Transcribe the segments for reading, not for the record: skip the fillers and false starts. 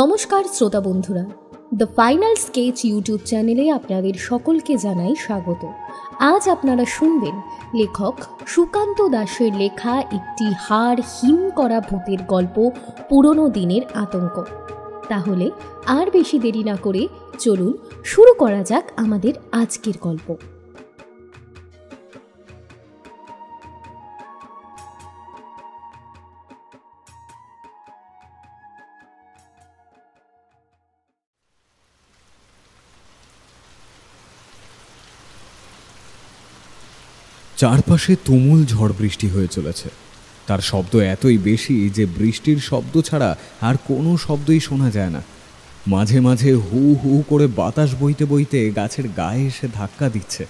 নমস্কার শ্রোতা বন্ধুরা, দ্য ফাইনাল স্কেচ ইউটিউব চ্যানেলে আপনাদের সকলকে জানাই স্বাগত। আজ আপনারা শুনবেন লেখক সুকান্ত দাসের লেখা একটি হাড় হিম করা ভূতের গল্প, পুরনো দিনের আতঙ্ক। তাহলে আর বেশি দেরি না করে চলুন শুরু করা যাক আমাদের আজকের গল্প। চারপাশে তুমুল ঝড় বৃষ্টি হয়ে চলেছে। তার শব্দ এতই বেশি যে বৃষ্টির শব্দ ছাড়া আর কোনো শব্দই শোনা যায় না। মাঝে মাঝে হু হু করে বাতাস বইতে বইতে গাছের গায়ে এসে ধাক্কা দিচ্ছে,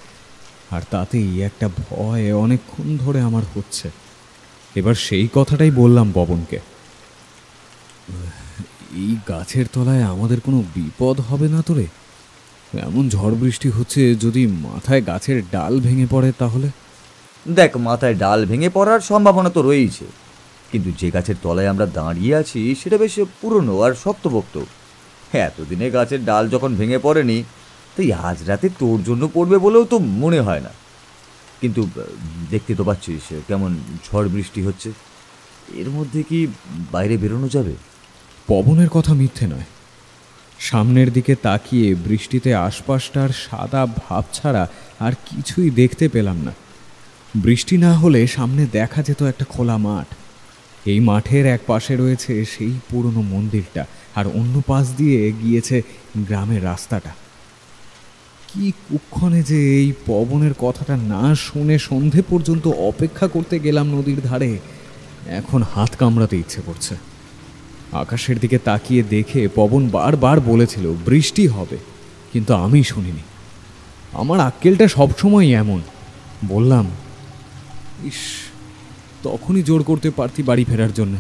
আর তাতেই একটা ভয় অনেকক্ষণ ধরে আমার হচ্ছে। এবার সেই কথাটাই বললাম পবনকে, এই গাছের তলায় আমাদের কোনো বিপদ হবে না তো রে? এমন ঝড় বৃষ্টি হচ্ছে, যদি মাথায় গাছের ডাল ভেঙে পড়ে তাহলে? দেখ, মাথায় ডাল ভেঙে পড়ার সম্ভাবনা তো রয়েইছে, কিন্তু যে গাছের তলায় আমরা দাঁড়িয়ে আছি সেটা বেশ পুরনো আর শক্তপোক্ত। এতদিনে গাছের ডাল যখন ভেঙে পড়েনি, তাই আজ রাতে তোর জন্য পড়বে বলেও তো মনে হয় না। কিন্তু দেখতে তো পাচ্ছিস কেমন ঝড় বৃষ্টি হচ্ছে, এর মধ্যে কি বাইরে বেরোনো যাবে? পবনের কথা মিথ্যে নয়। সামনের দিকে তাকিয়ে বৃষ্টিতে আশপাশটার সাদা ভাব ছাড়া আর কিছুই দেখতে পেলাম না। বৃষ্টি না হলে সামনে দেখা যেত একটা খোলা মাঠ। এই মাঠের এক পাশে রয়েছে সেই পুরনো মন্দিরটা, আর অন্য পাশ দিয়ে গিয়েছে গ্রামের রাস্তাটা। কি কুক্ষণে যে এই পবনের কথাটা না শুনে সন্ধে পর্যন্ত অপেক্ষা করতে গেলাম নদীর ধারে, এখন হাত কামড়াতে ইচ্ছে করছে। আকাশের দিকে তাকিয়ে দেখে পবন বারবার বলেছিল বৃষ্টি হবে, কিন্তু আমি শুনিনি। আমার আক্কেলটা সবসময় এমন। বললাম, ইস, তখনই জোর করতে পারতি বাড়ি ফেরার জন্য।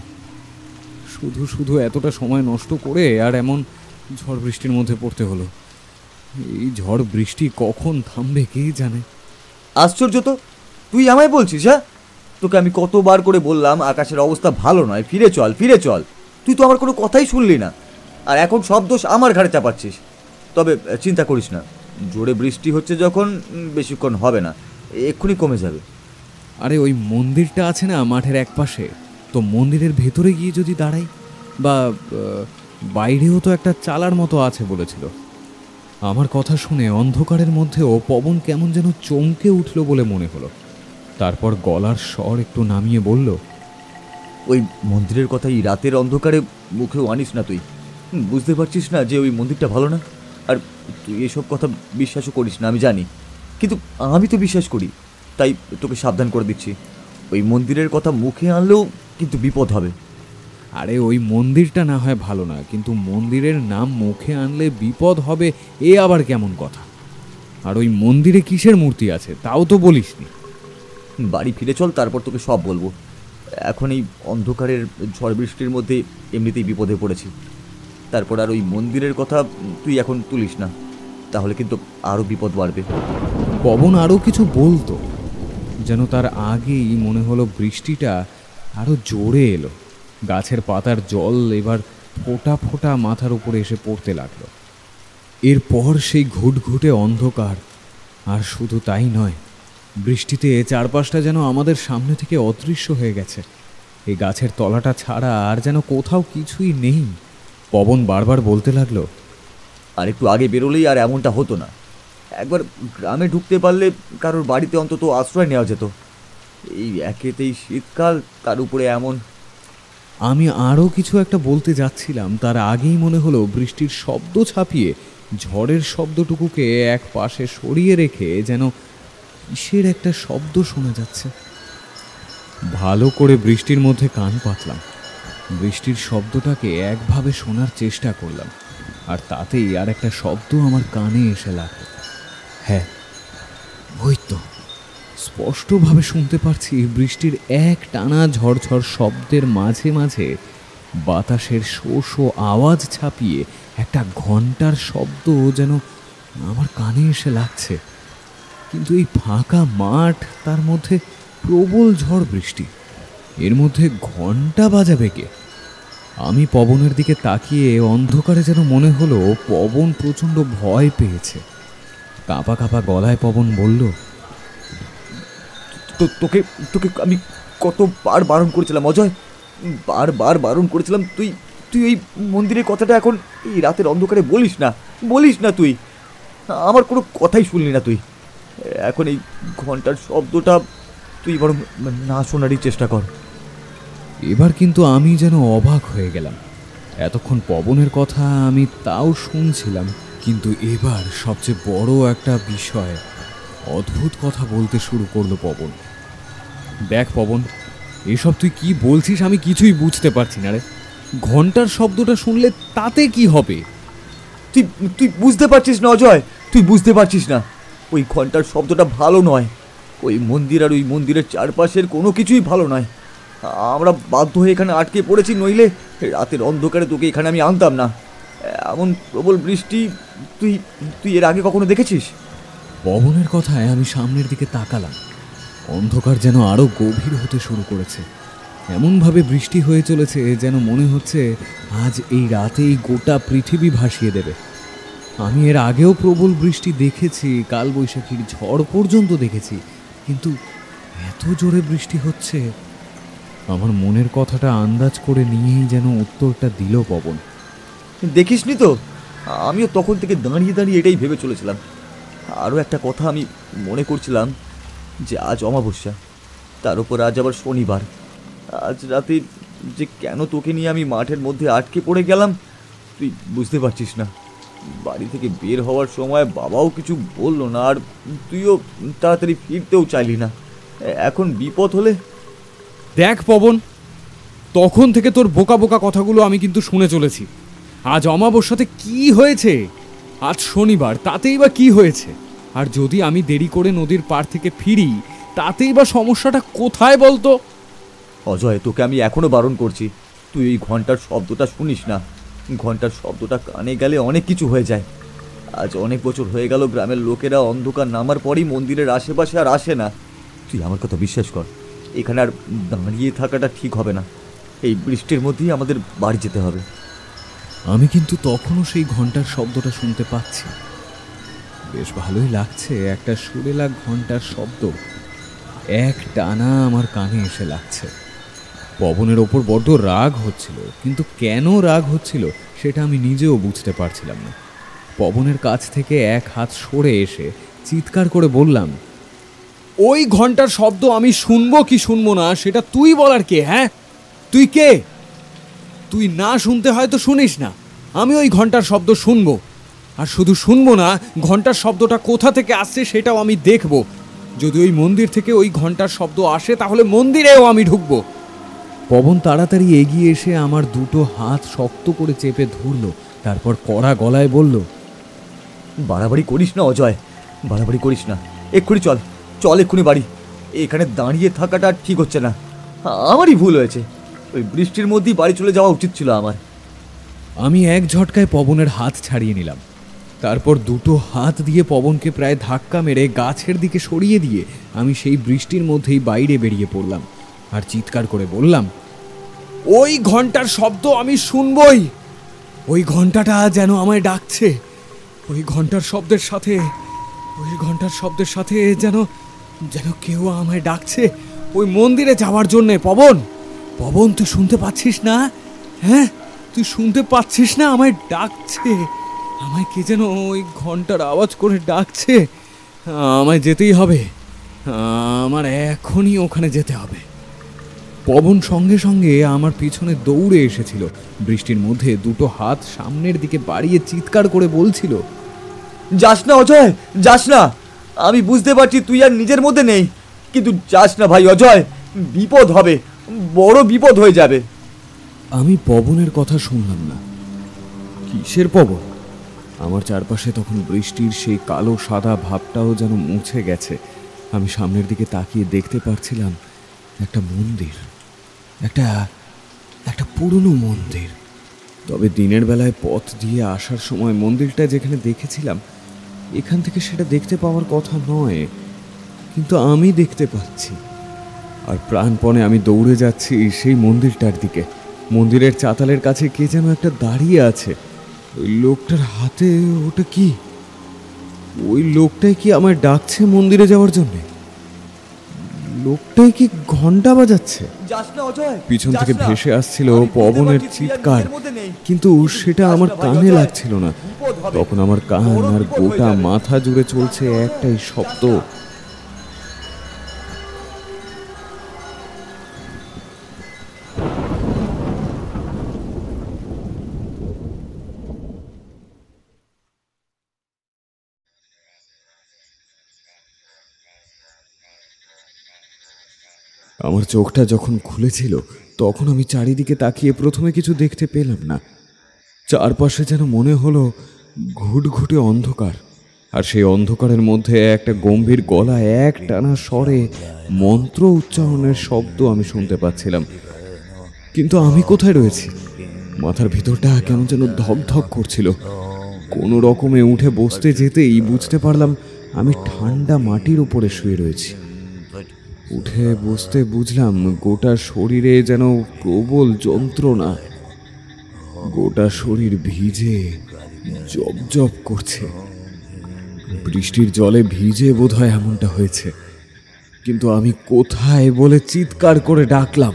শুধু শুধু এতটা সময় নষ্ট করে আর এমন ঝড় বৃষ্টির মধ্যে পড়তে হলো। এই ঝড় বৃষ্টি কখন থামবে কে জানে। আশ্চর্য তো, তুই আমায় বলছিস? হ্যাঁ, তোকে আমি কতবার করে বললাম আকাশের অবস্থা ভালো নয়, ফিরে চল ফিরে চল। তুই তো আমার কোনো কথাই শুনলি না, আর এখন সব দোষ আমার ঘাড়ে চাপাচ্ছিস। তবে চিন্তা করিস না, জোরে বৃষ্টি হচ্ছে যখন, বেশিক্ষণ হবে না, এক্ষুনি কমে যাবে। আরে ওই মন্দিরটা আছে না মাঠের এক পাশে, তো মন্দিরের ভেতরে গিয়ে যদি দাঁড়াই, বা বাইরেও তো একটা চালার মতো আছে বলেছিল। আমার কথা শুনে অন্ধকারের মধ্যেও পবন কেমন যেন চমকে উঠল বলে মনে হলো। তারপর গলার স্বর একটু নামিয়ে বলল, ওই মন্দিরের কথাই রাতের অন্ধকারে মুখেও আনিস না। তুই বুঝতে পারছিস না যে ওই মন্দিরটা ভালো না? আর তুই এসব কথা বিশ্বাসও করিস না, আমি জানি, কিন্তু আমি তো বিশ্বাস করি, তাই তোকে সাবধান করে দিচ্ছি। ওই মন্দিরের কথা মুখে আনলেও কিন্তু বিপদ হবে। আরে ওই মন্দিরটা না হয় ভালো না, কিন্তু মন্দিরের নাম মুখে আনলে বিপদ হবে, এ আবার কেমন কথা? আর ওই মন্দিরে কিসের মূর্তি আছে তাও তো বলিসনি। বাড়ি ফিরে চল, তারপর তোকে সব বলবো। এখন এই অন্ধকারের ঝড় বৃষ্টির মধ্যে এমনিতেই বিপদে পড়েছি, তারপর আর ওই মন্দিরের কথা তুই এখন তুলিস না, তাহলে কিন্তু আরও বিপদ বাড়বে। পবন আরও কিছু বলতো, যেন তার আগেই মনে হলো বৃষ্টিটা আরও জোরে এলো। গাছের পাতার জল এবার ফোঁটা ফোঁটা মাথার উপরে এসে পড়তে লাগলো। এরপর সেই ঘুটঘুটে অন্ধকার। আর শুধু তাই নয়, বৃষ্টিতে চারপাশটা যেন আমাদের সামনে থেকে অদৃশ্য হয়ে গেছে। এই গাছের তলাটা ছাড়া আর যেন কোথাও কিছুই নেই। পবন বারবার বলতে লাগলো, আর একটু আগে বেরোলেই আর এমনটা হতো না। একবার গ্রামে ঢুকতে পারলে কারোর বাড়িতে অন্তত আশ্রয় নেওয়া যেত। এই একেতেই শীতকাল, তার উপরে এমন। আমি আরও কিছু একটা বলতে যাচ্ছিলাম, তার আগেই মনে হলো বৃষ্টির শব্দ ছাপিয়ে ঝড়ের শব্দটুকুকে এক পাশে সরিয়ে রেখে যেন কিসের একটা শব্দ শোনা যাচ্ছে। ভালো করে বৃষ্টির মধ্যে কান পাতলাম, বৃষ্টির শব্দটাকে একভাবে শোনার চেষ্টা করলাম, আর তাতেই আর একটা শব্দ আমার কানে এসে লাগলো। হ্যাঁ, ওই তো স্পষ্টভাবে শুনতে পারছি বৃষ্টির এক টানা ঝড়ঝড় শব্দের মাঝে মাঝে বাতাসের শো শো আওয়াজ ছাপিয়ে একটা ঘন্টার শব্দ যেন আমার কানে এসে লাগছে। কিন্তু এই ফাঁকা মাঠ, তার মধ্যে প্রবল ঝড় বৃষ্টি, এর মধ্যে ঘন্টা বাজাবে কে? আমি পবনের দিকে তাকিয়ে অন্ধকারে যেন মনে হলো পবন প্রচণ্ড ভয় পেয়েছে। কাঁপা কাঁপা গলায় পবন বলল, তোকে তোকে আমি কতবার বারণ করেছিলাম অজয়, বারবার বারণ করেছিলাম, তুই তুই এই মন্দিরের কথাটা এখন এই রাতের অন্ধকারে বলিস না তুই। আমার কোনো কথাই শুনলি না তুই। এখন এই ঘন্টার শব্দটা তুই বরং না শোনারই চেষ্টা কর। এবার কিন্তু আমি যেন অবাক হয়ে গেলাম। এতক্ষণ পবনের কথা আমি তাও শুনছিলাম, কিন্তু এবার সবচেয়ে বড় একটা বিষয়, অদ্ভুত কথা বলতে শুরু করলো পবন। দেখ পবন, এসব তুই কি বলছিস আমি কিছুই বুঝতে পারছি না রে। ঘন্টার শব্দটা শুনলে তাতে কি হবে? তুই তুই বুঝতে পারছিস না অজয়, তুই বুঝতে পারছিস না। ওই ঘন্টার শব্দটা ভালো নয়। ওই মন্দির আর ওই মন্দিরের চারপাশের কোনো কিছুই ভালো নয়। আমরা বাধ্য হয়ে এখানে আটকে পড়েছি, নইলে রাতের অন্ধকারে তোকে এখানে আমি আনতাম না। এমন প্রবল বৃষ্টি তুই তুই এর আগে কখনো দেখেছিস? পবনের কথায় আমি সামনের দিকে তাকালাম। অন্ধকার যেন আরো গভীর হতে শুরু করেছে। এমনভাবে বৃষ্টি হয়ে চলেছে যেন মনে হচ্ছে আজ এই রাতেই গোটা পৃথিবী ভাসিয়ে দেবে। আমি এর আগেও প্রবল বৃষ্টি দেখেছি, কালবৈশাখীর ঝড় পর্যন্ত দেখেছি, কিন্তু এত জোরে বৃষ্টি হচ্ছে। আমার মনের কথাটা আন্দাজ করে নিয়েই যেন উত্তরটা দিল পবন। দেখিসনি তো, আমিও তখন থেকে দাঁড়িয়ে দাঁড়িয়ে এটাই ভেবে চলেছিলাম। আরও একটা কথা আমি মনে করছিলাম যে আজ অমাবস্যা, তার উপর আজ আবার শনিবার। আজ রাতে যে কেন তোকে নিয়ে আমি মাঠের মধ্যে আটকে পড়ে গেলাম তুই বুঝতে পারছিস না। বাড়ি থেকে বের হওয়ার সময় বাবাও কিছু বললো না, আর তুইও তাড়াতাড়ি ফিরতেও চাইলি না। এখন বিপদ হলে। দেখ পবন, তখন থেকে তোর বোকা বোকা কথাগুলো আমি কিন্তু শুনে চলেছি। আজ অমাবস্যাতে কি হয়েছে? আজ শনিবার, তাতেই বা কি হয়েছে? আর যদি আমি দেরি করে নদীর পাড় থেকে ফিরি, তাতেই বা সমস্যাটা কোথায় বলতো? অজয়, তোকে আমি এখনো বারণ করছি, তুই এই ঘন্টার শব্দটা শুনিস না। ঘন্টার শব্দটা কানে গেলে অনেক কিছু হয়ে যায়। আজ অনেক বছর হয়ে গেল গ্রামের লোকেরা অন্ধকার নামার পরই মন্দিরের আশেপাশে আর আসে না। তুই আমার কথা বিশ্বাস কর, এখানে আর দাঁড়িয়ে থাকাটা ঠিক হবে না। এই বৃষ্টির মধ্যেই আমাদের বাড়ি যেতে হবে। আমি কিন্তু তখনও সেই ঘন্টার শব্দটা শুনতে পাচ্ছি। বেশ ভালোই লাগছে, একটা সুরেলা ঘন্টার শব্দ এক টানা আমার কানে এসে লাগছে। পবনের ওপর বড্ড রাগ হচ্ছিল, কিন্তু কেন রাগ হচ্ছিল সেটা আমি নিজেও বুঝতে পারছিলাম না। পবনের কাছ থেকে এক হাত সরে এসে চিৎকার করে বললাম, ওই ঘন্টার শব্দ আমি শুনবো কি শুনবো না সেটা তুই বলার কে? হ্যাঁ, তুই কে? তুই না শুনতে হয়তো শুনিস না, আমি ওই ঘন্টার শব্দ শুনবো। আর শুধু শুনবো না, ঘন্টার শব্দটা কোথা থেকে আসছে সেটাও আমি দেখব। যদি ওই মন্দির থেকে ওই ঘন্টার শব্দ আসে তাহলে মন্দিরেও আমি ঢুকবো। পবন তাড়াতাড়ি এগিয়ে এসে আমার দুটো হাত শক্ত করে চেপে ধরল, তারপর কড়া গলায় বলল, বাড়াবাড়ি করিস না অজয়, বাড়াবাড়ি করিস না। এক্ষুনি চল, এক্ষুনি বাড়ি। এখানে দাঁড়িয়ে থাকাটা ঠিক হচ্ছে না। আমারই ভুল হয়েছে, ওই বৃষ্টির মধ্যেই বাড়ি চলে যাওয়া উচিত ছিল আমার। আমি এক ঝটকায় পবনের হাত ছাড়িয়ে নিলাম। তারপর দুটো হাত দিয়ে পবনকে প্রায় ধাক্কা মেরে গাছের দিকে সরিয়ে দিয়ে আমি সেই বৃষ্টির মধ্যেই বাইরে বেরিয়ে পড়লাম আর চিৎকার করে বললাম, ওই ঘন্টার শব্দ আমি শুনবই। ওই ঘন্টাটা যেন আমায় ডাকছে। ওই ঘন্টার শব্দের সাথে যেন কেউ আমায় ডাকছে ওই মন্দিরে যাওয়ার জন্যে। পবন, তুই শুনতে পাচ্ছিস না? হ্যাঁ, তুই শুনতে পাচ্ছিস না? আমায় ডাকছে, আমায় কে যেন ওই ঘন্টার আওয়াজ করে ডাকছে। আমায় যেতেই হবে, আমার এখনই ওখানে যেতে হবে। পবন সঙ্গে সঙ্গে আমার পিছনে দৌড়ে এসেছিল। বৃষ্টির মধ্যে দুটো হাত সামনের দিকে বাড়িয়ে চিৎকার করে বলছিল, যাস না অজয়, যাস না। আমি বুঝতে পারছি তুই আর নিজের মধ্যে নেই, কিন্তু যাস না ভাই অজয়, বিপদ হবে, বড় বিপদ হয়ে যাবে। আমি পবনের কথা শুনলাম না। কিসের পবন? আমার চারপাশে তখন বৃষ্টির সেই কালো সাদা ভাবটাও যেন মুছে গেছে। আমি সামনের দিকে তাকিয়ে দেখতে পারছিলাম একটা মন্দির, একটা পুরনো মন্দির। তবে দিনের বেলায় পথ দিয়ে আসার সময় মন্দিরটা যেখানে দেখেছিলাম এখান থেকে সেটা দেখতে পাওয়ার কথা নয়, কিন্তু আমি দেখতে পাচ্ছি। আর প্রাণপণে আমি দৌড়ে যাচ্ছি সেই মন্দিরটার দিকে, মন্দিরের চাতালের কাছে কে যেন একটা দাঁড়িয়ে আছে। ওই লোকটার হাতে ওটা কি? ওই লোকটাই কি আমায় ডাকছে মন্দিরে যাওয়ার জন্য? লোকটাই কি ঘন্টা বাজাচ্ছে? পিছন থেকে ভেসে আসছিল পবনের চিৎকার, কিন্তু সেটা আমার কানে লাগছিল না। তখন আমার কান আর গোটা মাথা জুড়ে চলছে একটাই শব্দ, আমার চোখটা যখন খুলেছিল তখন আমি চারিদিকে তাকিয়ে প্রথমে কিছু দেখতে পেলাম না। চারপাশে যেন মনে হলো ঘুটঘুটে অন্ধকার, আর সেই অন্ধকারের মধ্যে একটা গম্ভীর গলা এক টানা স্বরে মন্ত্র উচ্চারণের শব্দ আমি শুনতে পাচ্ছিলাম। কিন্তু আমি কোথায় রয়েছি? মাথার ভিতরটা কেমন যেন ধক ধক করছিল। কোনো রকমে উঠে বসতে যেতেই বুঝতে পারলাম আমি ঠান্ডা মাটির উপরে শুয়ে রয়েছি। উঠে বসতে বুঝলাম গোটা শরীরে যেন প্রবল যন্ত্রণা, গোটা শরীর ভিজে জব জব করছে। বৃষ্টির জলে ভিজে বোধহয় এমনটা হয়েছে। কিন্তু আমি কোথায় বলে চিৎকার করে ডাকলাম,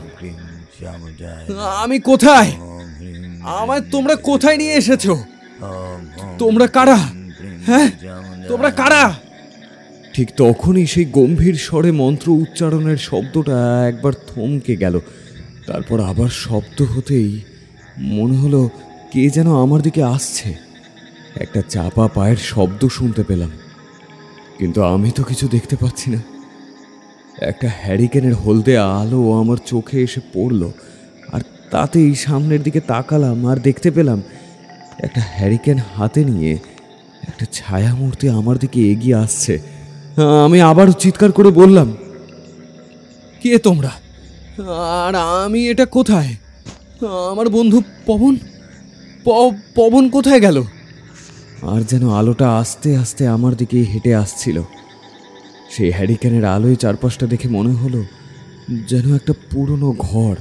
আমি কোথায়? আমায় তোমরা কোথায় নিয়ে এসেছো? তোমরা কারা? হ্যাঁ, তোমরা কারা? ঠিক তখনই সেই গম্ভীর স্বরে মন্ত্র উচ্চারণের শব্দটা একবার থমকে গেল। তারপর আবার শব্দ হতেই মনে হলো কে যেন আমার দিকে আসছে। একটা চাপা পায়ের শব্দ শুনতে পেলাম, কিন্তু আমি তো কিছু দেখতে পাচ্ছি না। একটা হ্যারিকেনের হলদে আলো আমার চোখে এসে পড়ল, আর তাতেই সামনের দিকে তাকালাম আর দেখতে পেলাম একটা হ্যারিকেন হাতে নিয়ে একটা ছায়ামূর্তি আমার দিকে এগিয়ে আসছে। আমি আবারও চিৎকার করে বললাম, কে তোমরা? আর আমি এটা কোথায়? আমার বন্ধু পবন, পবন কোথায় গেল? আর যেন আলোটা আস্তে আস্তে আমার দিকে হেঁটে আসছিল। সেই হ্যারিকেনের আলোয় চারপাশটা দেখে মনে হলো যেন একটা পুরনো ঘর।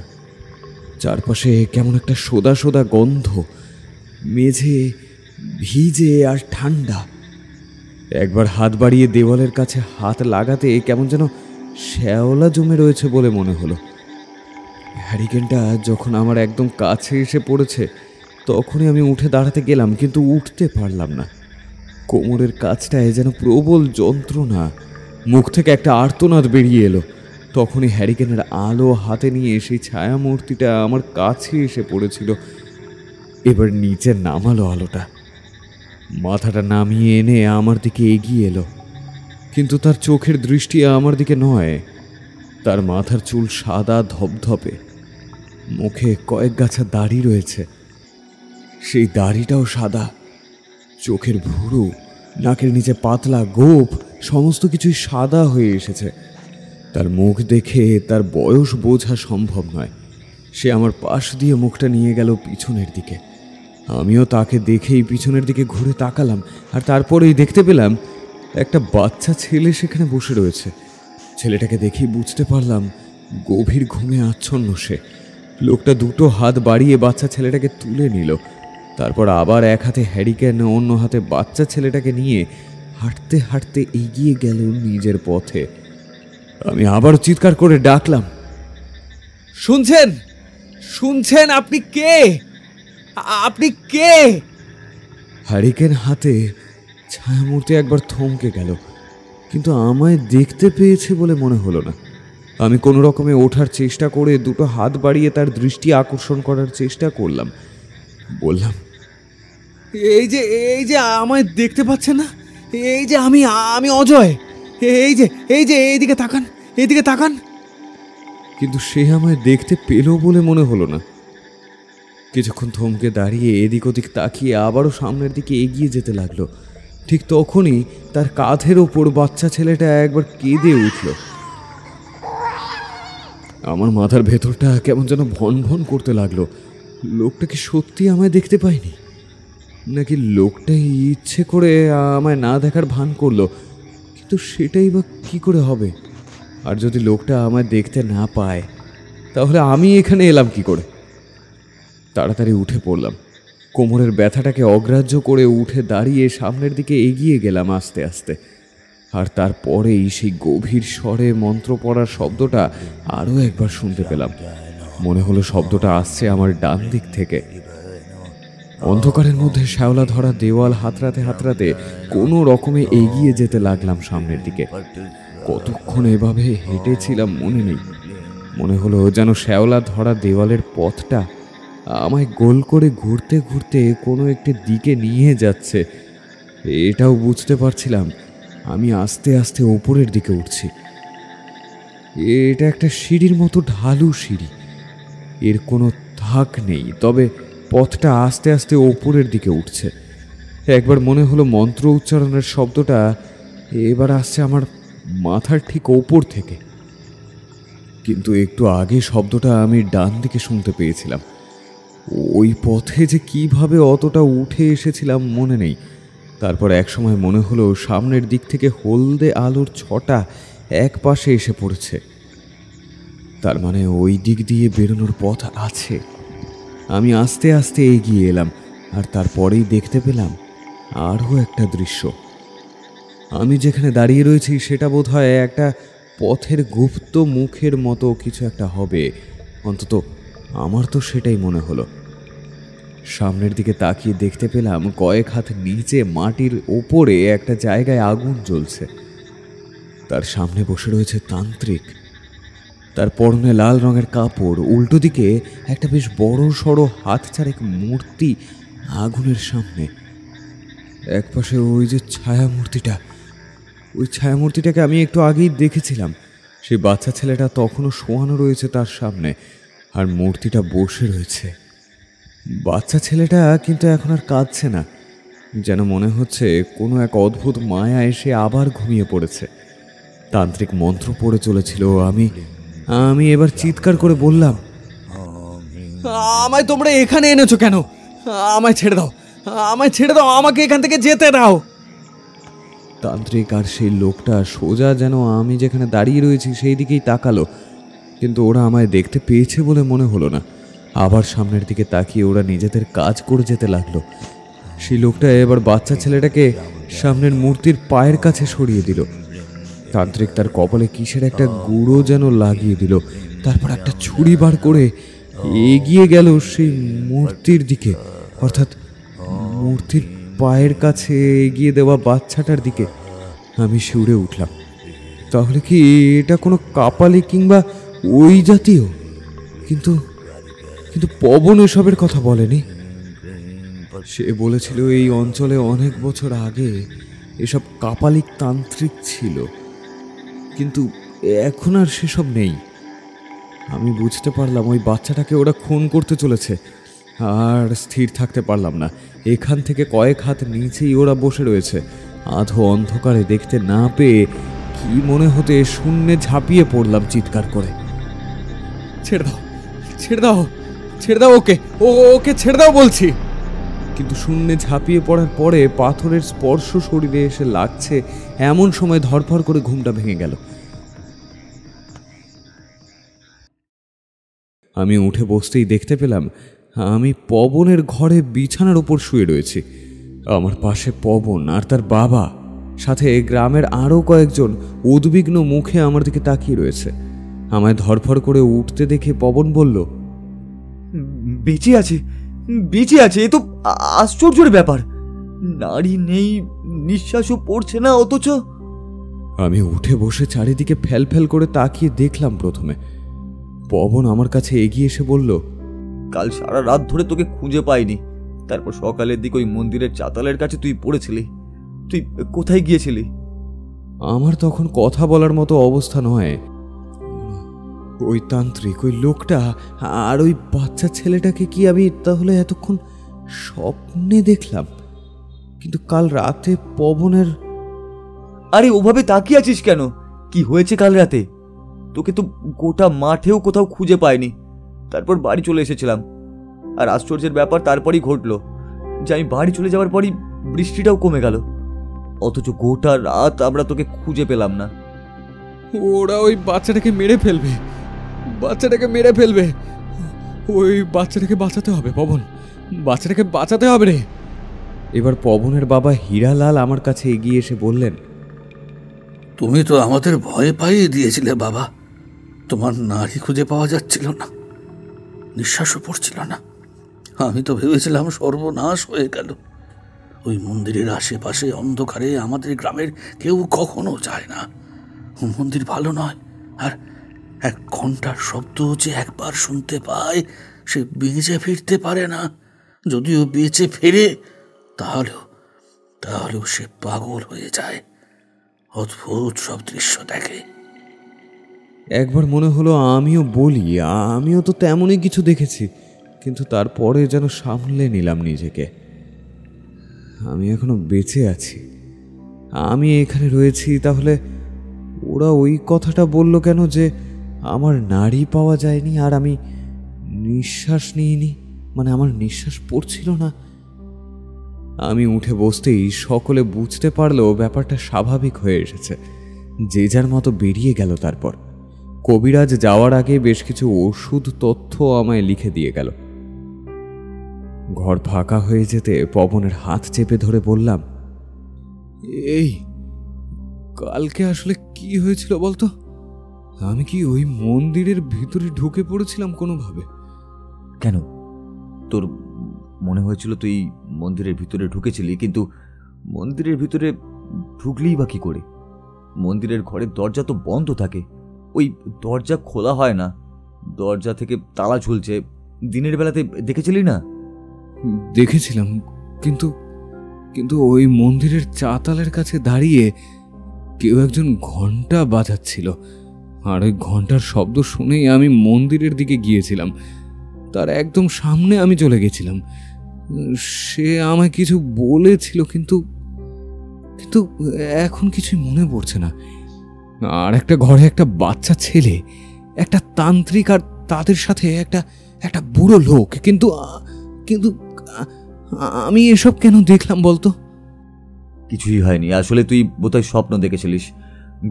চারপাশে কেমন একটা সোদা সোদা গন্ধ, মেঝে ভিজে আর ঠান্ডা। একবার হাত বাড়িয়ে দেওয়ালের কাছে হাত লাগাতে কেমন যেন শ্যাওলা জমে রয়েছে বলে মনে হলো। হ্যারিকেনটা যখন আমার একদম কাছে এসে পড়েছে তখনই আমি উঠে দাঁড়াতে গেলাম, কিন্তু উঠতে পারলাম না। কোমরের কাছটায় যেন প্রবল যন্ত্রণা, মুখ থেকে একটা আর্তনাদ বেরিয়ে এলো। তখনই হ্যারিকেনের আলো হাতে নিয়ে সেই ছায়ামূর্তিটা আমার কাছে এসে পড়েছিল। এবার নিচে নামালো আলোটা, মাথাটা নামিয়ে এনে আমার দিকে এগিয়ে এলো। কিন্তু তার চোখের দৃষ্টি আমার দিকে নয়। তার মাথার চুল সাদা ধপধপে, মুখে কয়েক গাছা দাড়ি রয়েছে, সেই দাড়িটাও সাদা। চোখের ভুরু, নাকের নিচে পাতলা গোঁফ, সমস্ত কিছুই সাদা হয়ে এসেছে। তার মুখ দেখে তার বয়স বোঝা সম্ভব নয়। সে আমার পাশ দিয়ে মুখটা নিয়ে গেল পিছনের দিকে। আমিও তাকে দেখেই পিছনের দিকে ঘুরে তাকালাম, আর তারপরেই দেখতে পেলাম একটা বাচ্চা ছেলে সেখানে বসে রয়েছে। ছেলেটাকে দেখেই বুঝতে পারলাম গভীর ঘুমে আচ্ছন্ন সে। লোকটা দুটো হাত বাড়িয়ে বাচ্চা ছেলেটাকে তুলে নিল, তারপর আবার এক হাতে হ্যারিকেন, অন্য হাতে বাচ্চা ছেলেটাকে নিয়ে হাঁটতে হাঁটতে এগিয়ে গেল নিজের পথে। আমি আবারও চিৎকার করে ডাকলাম, শুনছেন? শুনছেন? আপনি কে? আপনি কে? হ্যারিকেন হাতে ছায়ামূর্তি একবার থমকে গেল, কিন্তু আমায় দেখতে পেয়েছে বলে মনে হলো না। আমি কোনো রকমে ওঠার চেষ্টা করে দুটো হাত বাড়িয়ে তার দৃষ্টি আকর্ষণ করার চেষ্টা করলাম। বললাম, এই যে আমায় দেখতে পাচ্ছেন না? এই যে আমি অজয়, এই যে এইদিকে তাকান, এইদিকে তাকান। কিন্তু সে আমায় দেখতে পেল বলে মনে হলো না। কিছুক্ষণ থমকে দাঁড়িয়ে এদিক ওদিক তাকিয়ে আবারও সামনের দিকে এগিয়ে যেতে লাগলো। ঠিক তখনই তার কাঁধের ওপর বাচ্চা ছেলেটা একবার কেঁদে উঠল। আমার মাথার ভেতরটা কেমন যেন ভন ভন করতে লাগলো। লোকটা কি সত্যি আমায় দেখতে পায়নি, নাকি লোকটাই ইচ্ছে করে আমায় না দেখার ভান করলো? কিন্তু সেটাই বা কি করে হবে? আর যদি লোকটা আমায় দেখতে না পায় তাহলে আমি এখানে এলাম কি করে? তাড়াতাড়ি উঠে পড়লাম। কোমরের ব্যথাটাকে অগ্রাহ্য করে উঠে দাঁড়িয়ে সামনের দিকে এগিয়ে গেলাম আস্তে আস্তে। আর তারপরেই সেই গভীর স্বরে মন্ত্র পড়ার শব্দটা আরও একবার শুনতে পেলাম। মনে হলো শব্দটা আসছে আমার ডান দিক থেকে। অন্ধকারের মধ্যে শ্যাওলা ধরা দেওয়াল হাতড়াতে হাতড়াতে কোনো রকমে এগিয়ে যেতে লাগলাম সামনের দিকে। কতক্ষণ এভাবে হেঁটেছিলাম মনে নেই। মনে হলো যেন শ্যাওলা ধরা দেওয়ালের পথটা আমায় গোল করে ঘুরতে ঘুরতে কোনো একটি দিকে নিয়ে যাচ্ছে। এটাও বুঝতে পারছিলাম আমি আস্তে আস্তে ওপরের দিকে উঠছি। এটা একটা সিঁড়ির মতো ঢালু সিঁড়ি, এর কোনো থাক নেই, তবে পথটা আস্তে আস্তে ওপরের দিকে উঠছে। একবার মনে হলো মন্ত্র উচ্চারণের শব্দটা এবার আসছে আমার মাথার ঠিক ওপর থেকে, কিন্তু একটু আগে শব্দটা আমি ডান দিকে শুনতে পেয়েছিলাম। ওই পথে যে কিভাবে অতটা উঠে এসেছিলাম মনে নেই। তারপর একসময় মনে হলো সামনের দিক থেকে হলদে আলোর ছটা এক পাশে এসে পড়েছে। তার মানে ওই দিক দিয়ে বেরোনোর পথ আছে। আমি আস্তে আস্তে এগিয়ে এলাম, আর তারপরেই দেখতে পেলাম আরও একটা দৃশ্য। আমি যেখানে দাঁড়িয়ে রয়েছি সেটা বোধহয় একটা পথের গুপ্ত মুখের মতো কিছু একটা হবে, অন্তত আমার তো সেটাই মনে হলো। সামনের দিকে তাকিয়ে দেখতে পেলাম কয়েক হাত নিচে মাটির ওপরে একটা জায়গায় আগুন জ্বলছে। তার সামনে বসে রয়েছে তান্ত্রিক। তার পরনে লাল রঙের কাপড়, উল্টো দিকে একটা বেশ বড় সড়ো হাত ছাড়েক মূর্তি আগুনের সামনে। একপাশে ওই যে ছায়া মূর্তিটা, ওই ছায়া মূর্তিটাকে আমি একটু আগেই দেখেছিলাম। সেই বাচ্চা ছেলেটা তখনও শোয়ানো রয়েছে তার সামনে, আর মূর্তিটা বসে রয়েছে। বাচ্চা ছেলেটা কিন্তু এখন আর কাঁদছে না, যেন মনে হচ্ছে কোনো এক অদ্ভুত মায়া এসে আবার ঘুমিয়ে পড়েছে। তান্ত্রিক মন্ত্র পড়ে চলেছিল। আমি এবার চিৎকার করে বললাম, আমায় তোমরা এখানে এনেছো কেন? আমায় ছেড়ে দাও, আমায় ছেড়ে দাও, আমাকে এখান থেকে যেতে দাও। তান্ত্রিক আর সেই লোকটা সোজা যেন আমি যেখানে দাঁড়িয়ে রয়েছি সেই দিকেই তাকালো, কিন্তু ওরা আমায় দেখতে পেয়েছে বলে মনে হলো না। আবার সামনের দিকে তাকিয়ে ওরা নিজেদের কাজ করে যেতে লাগলো। সেই লোকটা এবার বাচ্চা ছেলেটাকে সামনের মূর্তির পায়ের কাছে সরিয়ে দিল। তান্ত্রিক তার কপালে কিসের একটা গুঁড়ো যেন লাগিয়ে দিল, তারপর একটা ছুরি বার করে এগিয়ে গেল সেই মূর্তির দিকে, অর্থাৎ মূর্তির পায়ের কাছে এগিয়ে দেওয়া বাচ্চাটার দিকে। আমি শিউরে উঠলাম। তাহলে কি এটা কোনো কাপালি কিংবা ওই জাতীয়? কিন্তু কিন্তু পবন এসবের কথা বলেনি। সে বলেছিল এই অঞ্চলে অনেক বছর আগে এসব কাপালিক তান্ত্রিক ছিল, কিন্তু এখন আর সেসব নেই। আমি বুঝতে পারলাম ওই বাচ্চাটাকে ওরা খুন করতে চলেছে, আর স্থির থাকতে পারলাম না। এখান থেকে কয়েক হাত নিচেই ওরা বসে রয়েছে। আধো অন্ধকারে দেখতে না পেয়ে কি মনে হতে শূন্যে ঝাঁপিয়ে পড়লাম চিৎকার করে, ছেড়ে দাও, ছেড়ে দাও, ছেড়ে দাও, ওকে ছেড়ে দাও বলছি। কিন্তু শূন্যে ঝাঁপিয়ে পড়ার পরে পাথরের স্পর্শ শরীরে এসে লাগছে, এমন সময় ধরফর করে ঘুমটা ভেঙে গেল। আমি উঠে বসতেই দেখতে পেলাম আমি পবনের ঘরে বিছানার ওপর শুয়ে রয়েছি। আমার পাশে পবন আর তার বাবা, সাথে গ্রামের আরও কয়েকজন উদ্বিগ্ন মুখে আমার দিকে তাকিয়ে রয়েছে। আমায় ধরফর করে উঠতে দেখে পবন বলল, বেঁচে আছে, বেঁচে আছে, এ তো আশ্চর্যের ব্যাপার। নারী নেই, নিঃশ্বাসও পড়ছে না, অথচ। আমি উঠে বসে চারিদিকে ফেল ফেল করে তাকিয়ে দেখলাম। প্রথমে পবন আমার কাছে এগিয়ে এসে বলল, কাল সারা রাত ধরে তোকে খুঁজে পাইনি। তারপর সকালের দিকে ওই মন্দিরের চাতালের কাছে তুই পড়েছিলি। তুই কোথায় গিয়েছিলি? আমার তখন কথা বলার মতো অবস্থা নয়। ওই তান্ত্রিক, ওই লোকটা আর ওই বাচ্চা ছেলেটাকে কি আমি তাহলে এতক্ষণ স্বপ্নে দেখলাম? কিন্তু কাল রাতে পবনের। আরে ওভাবে তাকিয়ে আছিস কেন? কি হয়েছে কাল রাতে? তোকে তো গোটা মাঠেও কোথাও খুঁজে পাইনি। তারপর বাড়ি চলে এসেছিলাম, আর আশ্চর্যের ব্যাপার তারপরই ঘটলো যে আমি বাড়ি চলে যাওয়ার পরই বৃষ্টিটাও কমে গেল, অথচ গোটা রাত আমরা তোকে খুঁজে পেলাম না। ওরা ওই বাচ্চাটাকে মেরে ফেলবে, বাচ্চাটাকে মেরে ফেলবে। ওই বাচ্চাটাকে বাঁচাতে হবে পবন, বাচ্চাটাকে বাঁচাতে হবে রে। এবার পবনের বাবা হীরালাল আমার কাছে এগিয়ে এসে বললেন, তুমি তো আমাদের ভয় পাইয়ে দিয়েছিলে বাবা। তোমার নাড়ি খুঁজে পাওয়া যাচ্ছিল না, নিঃশ্বাসও পড়ছিল না। আমি তো ভেবেছিলাম সর্বনাশ হয়ে গেল। ওই মন্দিরের আশেপাশে অন্ধকারে আমাদের গ্রামের কেউ কখনো যায় না। মন্দির ভালো নয়, আর 1 ঘন্টার শব্দ যে একবার শুনতে পায় সে বেঁচে ফিরতে পারে না। যদিও বেঁচে ফেরে তাহলেও সে পাগল হয়ে যায়, অদ্ভুত সব দৃশ্য দেখে। একবার মনে হলো আমিও বলি, আমিও তো তেমনই কিছু দেখেছি, কিন্তু তারপরে যেন সামলে নিলাম নিজেকে। আমি এখনো বেঁচে আছি, আমি এখানে রয়েছি, তাহলে ওরা ওই কথাটা বলল কেন যে আমার নাড়ি পাওয়া যায়নি আর আমি নিঃশ্বাস নিইনি, মানে আমার নিঃশ্বাস পড়ছিল না। আমি উঠে বসতেই সকলে বুঝতে পারলো ব্যাপারটা স্বাভাবিক হয়ে এসেছে। যে যার মতো বেরিয়ে গেল। তারপর কবিরাজ যাওয়ার আগে বেশ কিছু ওষুধ তথ্য আমায় লিখে দিয়ে গেল। ঘর ফাঁকা হয়ে যেতে পবনের হাত চেপে ধরে বললাম, এই কালকে আসলে কি হয়েছিল বলতো? আমি কি ওই মন্দিরের ভিতরে ঢুকে পড়েছিলাম কোনোভাবে? কেন, তোর মনে হয়েছিল তুই মন্দিরের ভিতরে ঢুকেছিলি, কিন্তু মন্দিরের ভিতরে ঢুকলেই বা কি করে? মন্দিরের ঘরের দরজা তো বন্ধ থাকে, ওই দরজা খোলা হয় না, দরজা থেকে তালা ঝুলছে। দিনের বেলাতে দেখেছিলি না? দেখেছিলাম, কিন্তু কিন্তু ওই মন্দিরের চাতালের কাছে দাঁড়িয়ে কেউ একজন ঘন্টা বাজাচ্ছিল, আর ওই ঘন্টার শব্দ শুনেই আমি মন্দিরের দিকে গিয়েছিলাম। তার একদম সামনে আমি চলে গেছিলাম। সে আমায় কিছু বলেছিল, কিন্তু কিন্তু এখন কিছুই মনে পড়ছে না। আর একটা ঘরে একটা বাচ্চা ছেলে, একটা তান্ত্রিক, আর তাদের সাথে একটা বুড়ো লোক। কিন্তু কিন্তু আমি এসব কেন দেখলাম বলতো? কিছুই হয়নি, আসলে তুই বোধহয় স্বপ্ন দেখেছিলিস।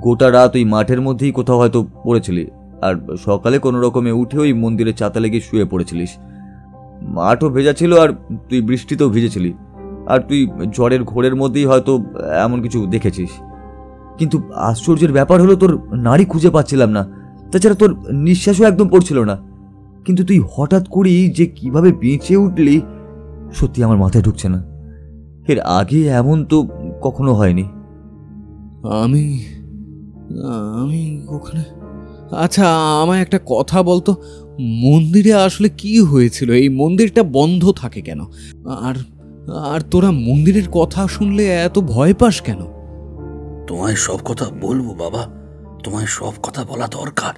গোটা রাত ওই মাঠের মধ্যেই কোথাও হয়তো পড়েছিলি, আর সকালে কোনো রকমে উঠে ওই মন্দিরের চাতালে গিয়ে শুয়ে পড়েছিলিস। মাঠও ভেজা ছিল, আর তুই বৃষ্টিতেও ভিজেছিলি, আর তুই ঝড়ের ঘোরের মধ্যেই হয়তো এমন কিছু দেখেছিস। কিন্তু আশ্চর্যের ব্যাপার হলো তোর নাড়ি খুঁজে পাচ্ছিলাম না, তাছাড়া তোর নিঃশ্বাসও একদম পড়ছিল না। কিন্তু তুই হঠাৎ করেই যে কিভাবে বেঁচে উঠলি সত্যি আমার মাথায় ঢুকছে না। এর আগে এমন তো কখনো হয়নি। আমি আমি ওখানে, আচ্ছা আমায় একটা কথা বলতো, মন্দিরে আসলে কি হয়েছিল? এই মন্দিরটা বন্ধ থাকে কেন? আর আর তোরা মন্দিরের কথা শুনলে এত ভয় পাস কেন? তোমায় সব কথা বলবো বাবা, তোমায় সব কথা বলা দরকার,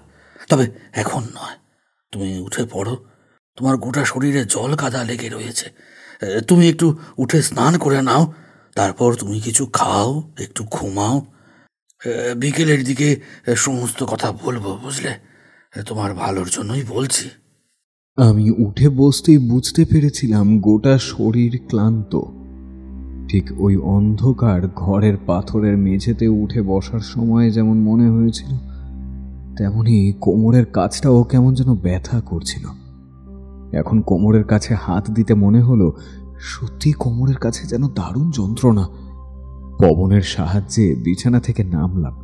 তবে এখন নয়। তুমি উঠে পড়ো, তোমার গোটা শরীরে জল কাদা লেগে রয়েছে। তুমি একটু উঠে স্নান করে নাও, তারপর তুমি কিছু খাও, একটু ঘুমাও। বিকেলের দিকে সমস্ত কথা বলবো, বুঝলে? তোমার ভালোর জন্যই বলছি। আমি উঠে বসতেই বুঝতে পেরেছিলাম গোটা শরীর ক্লান্ত। ঠিক ওই অন্ধকার ঘরের পাথরের মেঝেতে উঠে বসার সময় যেমন মনে হয়েছিল, তেমনি কোমরের কাছটাও কেমন যেন ব্যথা করছিল। এখন কোমরের কাছে হাত দিতে মনে হলো সত্যি কোমরের কাছে যেন দারুণ যন্ত্রণা। পবনের সাহায্যে বিছানা থেকে নামলাম,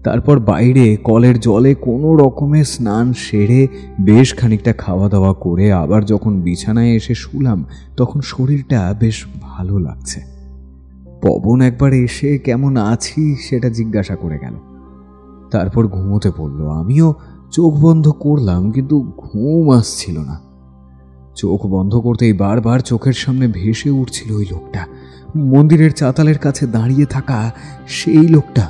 তারপর বাইরে কলের জলে কোনো রকমে স্নান সেরে বেশ খানিকটা খাওয়া দাওয়া করে আবার যখন বিছানায় এসে শুলাম, তখন শরীরটা বেশ ভালো লাগছে। পবন একবার এসে কেমন আছি সেটা জিজ্ঞাসা করে গেল, তারপর ঘুমোতে পড়ল। আমিও চোখ বন্ধ করলাম, কিন্তু ঘুম আসছিল না। চোখ বন্ধ করতেই বারবার চোখের সামনে ভেসে উঠছিল ওই লোকটা, মন্দিরের চাতালের কাছে দাঁড়িয়ে থাকা সেই লোকটা।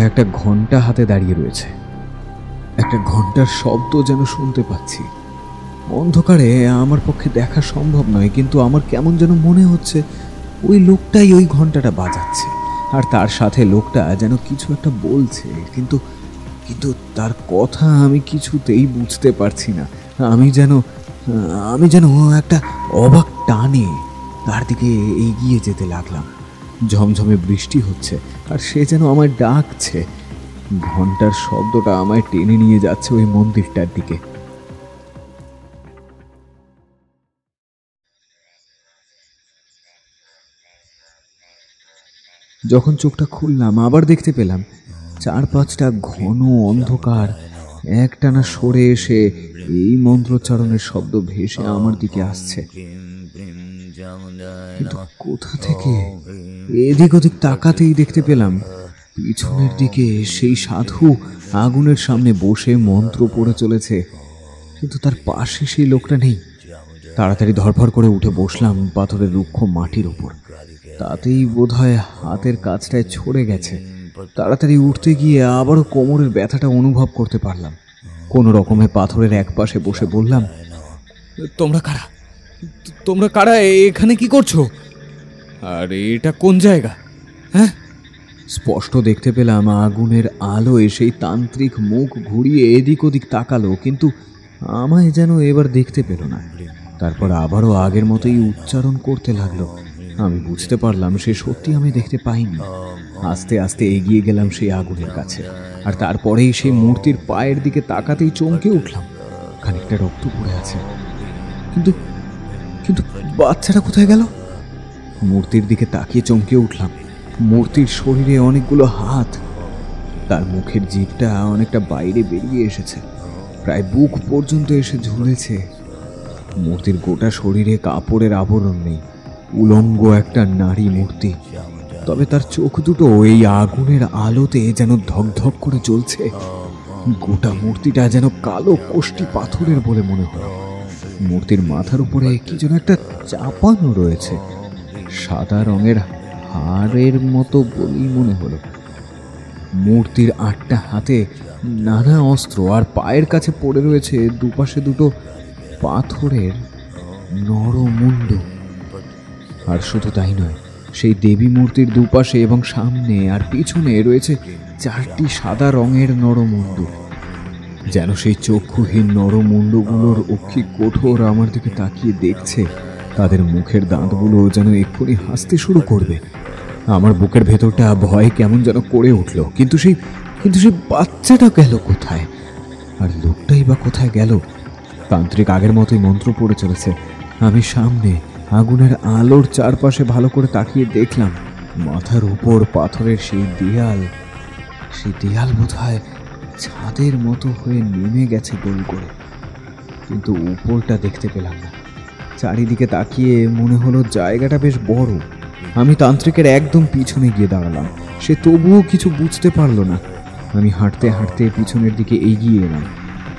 একটা ঘন্টা হাতে দাঁড়িয়ে রয়েছে, একটা ঘন্টার শব্দ যেন শুনতে পাচ্ছি। অন্ধকারে আমার পক্ষে দেখা সম্ভব নয়, কিন্তু আমার কেমন যেন মনে হচ্ছে ওই লোকটাই ওই ঘন্টাটা বাজাচ্ছে, আর তার সাথে লোকটা যেন কিছু একটা বলছে, কিন্তু কিন্তু তার কথা আমি কিছুতেই বুঝতে পারছি না। আমি যেন একটা অবাক টানে তার দিকে এগিয়ে যেতে লাগলাম। ঝমঝমে বৃষ্টি হচ্ছে, আর সে যেন আমায় ডাকছে। ঘন্টার শব্দটা আমায় টেনে নিয়ে যাচ্ছে ওই মন্দিরটার দিকে। যখন চোখটা খুললাম আবার দেখতে পেলাম 4-5টা ঘন অন্ধকার একটানা সরে এসে এই মন্ত্রোচ্চারণের শব্দ ভেসে আমার দিকে আসছে। কিন্তু কোথা থেকে? এদিক ওদিক তাকাতেই দেখতে পেলাম পিছনের দিকে সেই সাধু আগুনের সামনে বসে মন্ত্র পড়ে চলেছে, কিন্তু তার পাশে সেই লোকটা নেই। তাড়াতাড়ি ধরফর করে উঠে বসলাম পাথরের রুক্ষ মাটির উপর। তাতেই বোধহয় হাতের কাজটায় ছড়ে গেছে। তাড়াতাড়ি উঠতে গিয়ে আবারও কোমরের ব্যথাটা অনুভব করতে পারলাম। কোনো রকমে পাথরের এক পাশে বসে বললাম, তোমরা কারা এখানে কি করছো? আর এটা কোন জায়গা? হ্যাঁ, স্পষ্ট দেখতে পেলাম আগুনের আলো সেই তান্ত্রিক মুখ ঘুরিয়ে এদিক ওদিক তাকালো, কিন্তু আমায় যেন এবার দেখতে পেল না। তারপর আবারও আগের মতোই উচ্চারণ করতে লাগলো। আমি বুঝতে পারলাম সে সত্যি আমি দেখতে পাইনি। আস্তে আস্তে এগিয়ে গেলাম সেই আগুনের কাছে, আর তারপরেই সেই মূর্তির পায়ের দিকে তাকাতেই চমকে উঠলাম। খানিকটা রক্ত পড়ে আছে, কিন্তু কিন্তু বাচ্চাটা কোথায় গেল? মূর্তির দিকে তাকিয়ে চমকে উঠলাম। মূর্তির শরীরে অনেকগুলো হাত, তার মুখের জিভটা অনেকটা বাইরে বেরিয়ে এসেছে, প্রায় বুক পর্যন্ত এসে ঝুলেছে। মূর্তির গোটা শরীরে কাপড়ের আবরণ নেই, উলঙ্গ একটা নারী মূর্তি। তবে তার চোখ দুটো এই আগুনের আলোতে যেন ধকধক করে জ্বলছে। গোটা মূর্তিটা যেন কালো কোষ্টি পাথরের বলে মনে হলো। মূর্তির মাথার উপরে কি যেন একটা চাপানো রয়েছে, সাদা রঙের হাড়ের মতো বলেই মনে হলো। মূর্তির 8টা হাতে নানা অস্ত্র, আর পায়ের কাছে পড়ে রয়েছে দুপাশে দুটো পাথরের নরমুণ্ড। আর শুধু তাই নয়, সেই দেবী মূর্তির দুপাশে এবং সামনে আর পিছনে রয়েছে 4টি সাদা রঙের নরমুণ্ড। যেন সেই চক্ষুহীন নরমুণ্ডগুলোর অক্ষি কঠোর আমার দিকে তাকিয়ে দেখছে। তাদের মুখের দাঁতগুলো যেন এক্ষুনি হাসতে শুরু করবে। আমার বুকের ভেতরটা ভয় কেমন যেন করে উঠল। কিন্তু সেই বাচ্চাটা গেল কোথায়? আর লোকটাই বা কোথায় গেল? তান্ত্রিক আগের মতোই মন্ত্র পড়ে চলেছে। আমি সামনে আগুনের আলোর চারপাশে ভালো করে তাকিয়ে দেখলাম মাথার উপর পাথরের সেই দেয়াল বোধহয় ছাদের মতো হয়ে নেমে গেছে গোল করে, কিন্তু উপরটা দেখতে পেলাম না। চারিদিকে তাকিয়ে মনে হলো জায়গাটা বেশ বড়। আমি তান্ত্রিকের একদম পিছনে গিয়ে দাঁড়ালাম। সে তবুও কিছু বুঝতে পারল না। আমি হাঁটতে হাঁটতে পিছনের দিকে এগিয়ে এলাম।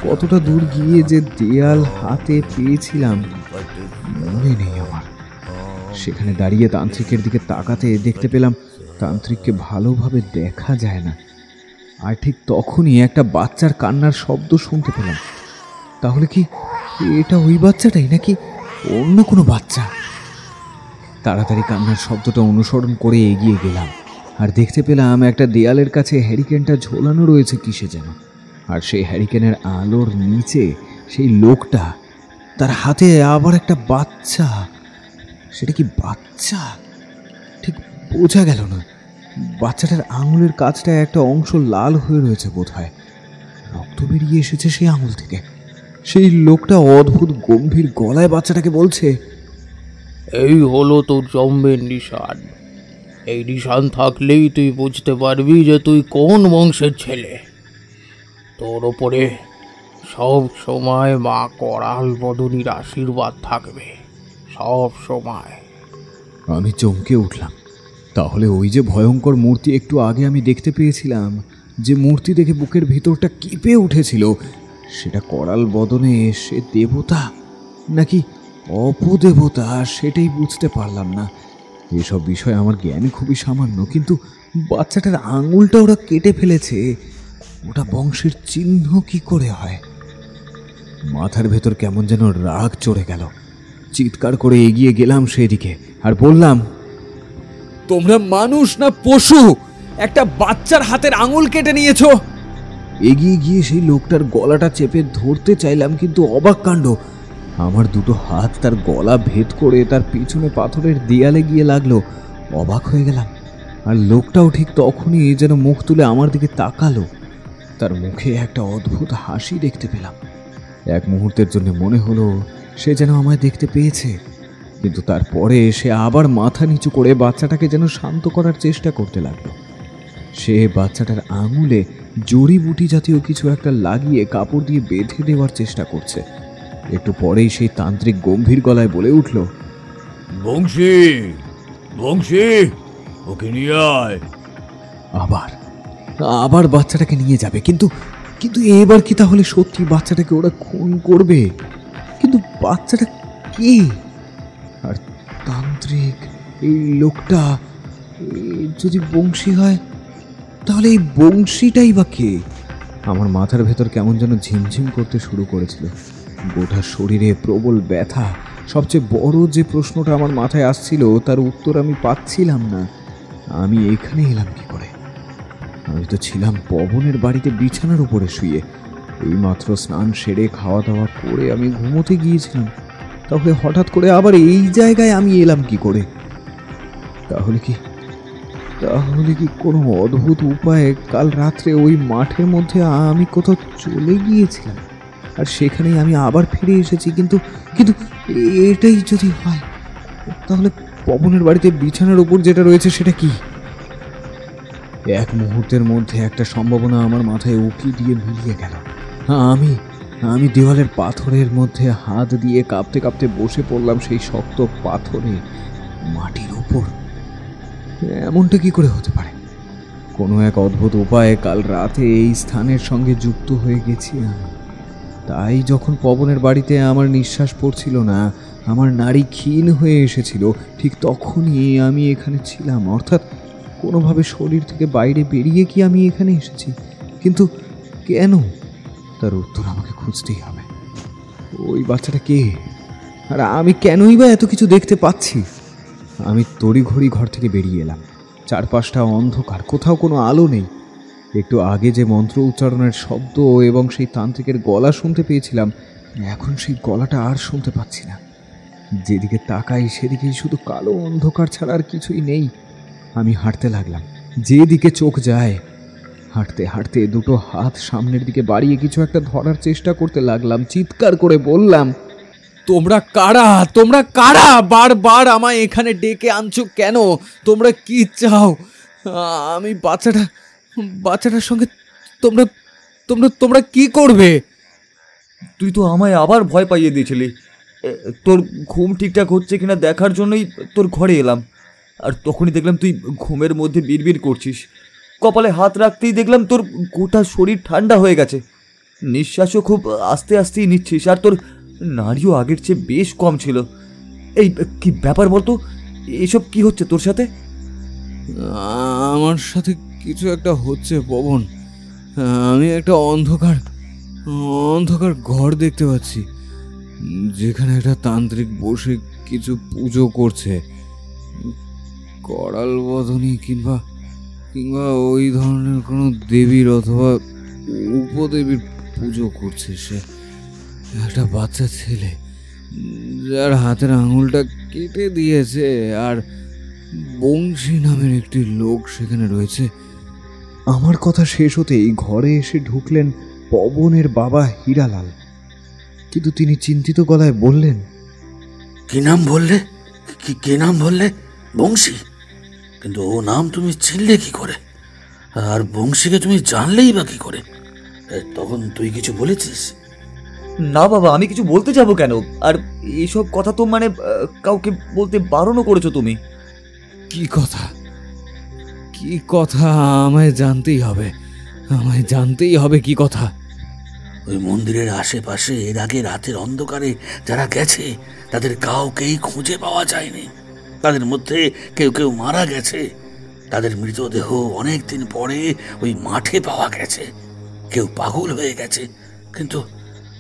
কতটা দূর গিয়ে যে দেয়াল হাতে পেয়েছিলাম মনে নেই আমার। সেখানে দাঁড়িয়ে তান্ত্রিকের দিকে তাকাতে দেখতে পেলাম তান্ত্রিককে ভালোভাবে দেখা যায় না। আর ঠিক তখনই একটা বাচ্চার কান্নার শব্দ শুনতে পেলাম। তাহলে কি এটা ওই বাচ্চাটাই, নাকি অন্য কোনো বাচ্চা? তাড়াতাড়ি কান্নার শব্দটা অনুসরণ করে এগিয়ে গেলাম, আর দেখতে পেলাম একটা দেয়ালের কাছে হ্যারিকেনটা ঝোলানো রয়েছে কিসে যেন। আর সেই হ্যারিকেনের আলোর নিচে সেই লোকটা, তার হাতে আবার একটা বাচ্চা। সেটা কি বাচ্চা? ঠিক বোঝা গেল না। বাচ্চাটার আঙুলের কাছটা একটা অংশ লাল হয়ে রয়েছে বোধহয়। রক্ত বেরিয়ে এসেছে সেই আঙুল থেকে। সেই লোকটা অদ্ভুত গম্ভীর গলায় বাচ্চাটাকে বলছে, এই হলো তোর জন্মের নিশান। এই নিশান থাকলেই তুই বুঝতে পারবি যে তুই কোন বংশের ছেলে। তোর ওপরে সব সময় মা করাল বদনীর আশীর্বাদ থাকবে, সব সময়। আমি চমকে উঠলাম। তাহলে ওই যে ভয়ঙ্কর মূর্তি একটু আগে আমি দেখতে পেয়েছিলাম, যে মূর্তি দেখে বুকের ভিতরটা কেঁপে উঠেছিল, সেটা করাল বদনে সে দেবতা নাকি অপদেবতা সেটাই বুঝতে পারলাম না। এসব বিষয়ে আমার জ্ঞান খুবই সামান্য, কিন্তু বাচ্চাটার আঙুলটা ওরা কেটে ফেলেছে, ওটা বংশের চিহ্ন কি করে হয়? মাথার ভেতর কেমন যেন রাগ চড়ে গেল। চিৎকার করে এগিয়ে গেলাম সেদিকে আর বললাম, তোমরা মানুষ না পশু? একটা বাচ্চার হাতের আঙুল কেটে নিয়েছো? এগিয়ে গিয়ে সেই লোকটার গলাটা চেপে ধরতে চাইলাম, কিন্তু অবাক কাণ্ড, আমার দুটো হাত তার গলা ভেদ করে তার পিছনে পাথরের দেয়ালে গিয়ে লাগলো। অবাক হয়ে গেলাম। আর লোকটাও ঠিক তখনই যেন মুখ তুলে আমার দিকে তাকালো। তার মুখে একটা অদ্ভুত হাসি দেখতে পেলাম। এক মুহূর্তের জন্য মনে হলো সে যেন আমায় দেখতে পেয়েছে। কিন্তু তারপরে সে আবার মাথা নিচু করে বাচ্চাটাকে যেন শান্ত করার চেষ্টা করতে লাগলো। সে বাচ্চাটার আঙুলে জড়িবুটি জাতীয় কিছু একটা লাগিয়ে কাপড় দিয়ে বেঁধে দেওয়ার চেষ্টা করছে। একটু পরেই সেই তান্ত্রিক গম্ভীর গলায় বলে উঠল, বংশী, বংশী, ওকে নিয়ে আয়। আবার আবার বাচ্চাটাকে নিয়ে যাবে, কিন্তু কিন্তু এবার কি তাহলে সত্যি বাচ্চাটাকে ওরা খুন করবে? কিন্তু বাচ্চাটা কে? আর তান্ত্রিক এই লোকটা যদি বংশী হয়, তাহলে এই বংশীটাই বা কে? আমার মাথার ভেতর কেমন যেন ঝিমঝিম করতে শুরু করেছিল। গোটা শরীরে প্রবল ব্যথা। সবচেয়ে বড় যে প্রশ্নটা আমার মাথায় আসছিল তার উত্তর আমি পাচ্ছিলাম না। আমি এখানে এলাম কি করে? আমি তো ছিলাম পবনের বাড়িতে বিছানার উপরে শুয়ে। এইমাত্র স্নান সেরে খাওয়া দাওয়া করে আমি ঘুমোতে গিয়েছিলাম। তাহলে হঠাৎ করে আবার এই জায়গায় আমি এলাম কি করে? তাহলে কি কোনো অদ্ভুত উপায়ে কাল রাত্রে ওই মাঠের মধ্যে আমি কোথাও চলে গিয়েছিলাম, আর সেখানেই আমি আবার ফিরে এসেছি? কিন্তু কিন্তু এটাই যদি হয়, তাহলে পবনের বাড়িতে বিছানার উপর যেটা রয়েছে সেটা কি? এক মুহূর্তের মধ্যে একটা সম্ভাবনা আমার মাথায় উকি দিয়ে মিলিয়ে গেল। আমি দেওয়ালের পাথরের মধ্যে হাত দিয়ে কাঁপতে কাঁপতে বসে পড়লাম সেই শক্ত পাথরে, মাটির উপর। এমনটা কি করে হতে পারে? কোনো এক অদ্ভুত উপায়ে কাল রাতে এই স্থানের সঙ্গে যুক্ত হয়ে গেছি আমি। তাই যখন পবনের বাড়িতে আমার নিঃশ্বাস পড়ছিল না, আমার নাড়ি ক্ষীণ হয়ে এসেছিল, ঠিক তখনই আমি এখানে ছিলাম। অর্থাৎ কোনোভাবে শরীর থেকে বাইরে বেরিয়ে কি আমি এখানে এসেছি? কিন্তু কেন? তার উত্তর আমাকে খুঁজতেই হবে। ওই বাচ্চাটা কে? আর আমি কেনই বা এত কিছু দেখতে পাচ্ছি? আমি তড়িঘড়ি ঘর থেকে বেরিয়ে এলাম। চারপাশটা অন্ধকার, কোথাও কোনো আলো নেই। একটু আগে যে মন্ত্র উচ্চারণের শব্দ এবং সেই তান্ত্রিকের গলা শুনতে পেয়েছিলাম, এখন সেই গলাটা আর শুনতে পাচ্ছি না। যেদিকে তাকাই সেদিকেই শুধু কালো অন্ধকার ছাড়া আর কিছুই নেই। আমি হাঁটতে লাগলাম, যেদিকে চোখ যায়। হাঁটতে হাঁটতে দুটো হাত সামনের দিকে বাড়িয়ে কিছু একটা ধরার চেষ্টা করতে লাগলাম। চিৎকার করে বললাম, তোমরা কারা? তোমরা কারা? বারবার আমায় এখানে ডেকে আনছো কেন? তোমরা কি চাও? আমি বাচ্চাটার সঙ্গে তোমরা তোমরা তোমরা কি করবে? তুই তো আমায় আবার ভয় পাইয়ে দিয়েছিলি। তোর ঘুম ঠিকঠাক হচ্ছে কিনা দেখার জন্যই তোর ঘরে এলাম। আর তখনই দেখলাম তুই ঘুমের মধ্যে বিড়বিড় করছিস। কপালে হাত রাখতেই দেখলাম তোর গোটা শরীর ঠান্ডা হয়ে গেছে। নিঃশ্বাসও খুব আস্তে আস্তেই নিচ্ছিস, আর তোর নাড়িও আগের চেয়ে বেশ কম ছিল। এই কি ব্যাপার বলতো? এসব কি হচ্ছে তোর সাথে? আমার সাথে কিছু একটা হচ্ছে পবন। আমি একটা অন্ধকার ঘর দেখতে পাচ্ছি, যেখানে একটা তান্ত্রিক বসে কিছু পুজো করছে। করাল বদনী কিংবা ওই ধরনের কোনো দেবীর অথবা উপদেবীর পুজো করছে সে। একটা বাচ্চা ছেলে যার হাতের আঙুলটা কেটে দিয়েছে, আর বংশী নামের একটি লোক সেখানে রয়েছে। আমার কথা শেষ হতেই ঘরে এসে ঢুকলেন পবনের বাবা হীরালাল। কিন্তু তিনি চিন্তিত গলায় বললেন, কি নাম বললে? কে নাম বললে? বংশী? কিন্তু ও নাম তুমি চিনলে কি করে? আর বংশীকে তুমি জানলেই বা কি করে? তখন তুই কিছু বলেছিস? না বাবা, আমি কিছু বলতে যাবো কেন? আর এইসব কথা তো মানে কাউকে বলতে বারণও করেছো তুমি। কি কথা? আমায় জানতেই হবে কি কথা? ওই মন্দিরের আশেপাশে এর আগে রাতের অন্ধকারে যারা গেছে তাদের কাউকেই খুঁজে পাওয়া যায়নি। তাদের মধ্যে কেউ মারা গেছে। তাদের মৃতদেহ অনেকদিন পরে ওই মাঠে পাওয়া গেছে। কেউ পাগল হয়ে গেছে। কিন্তু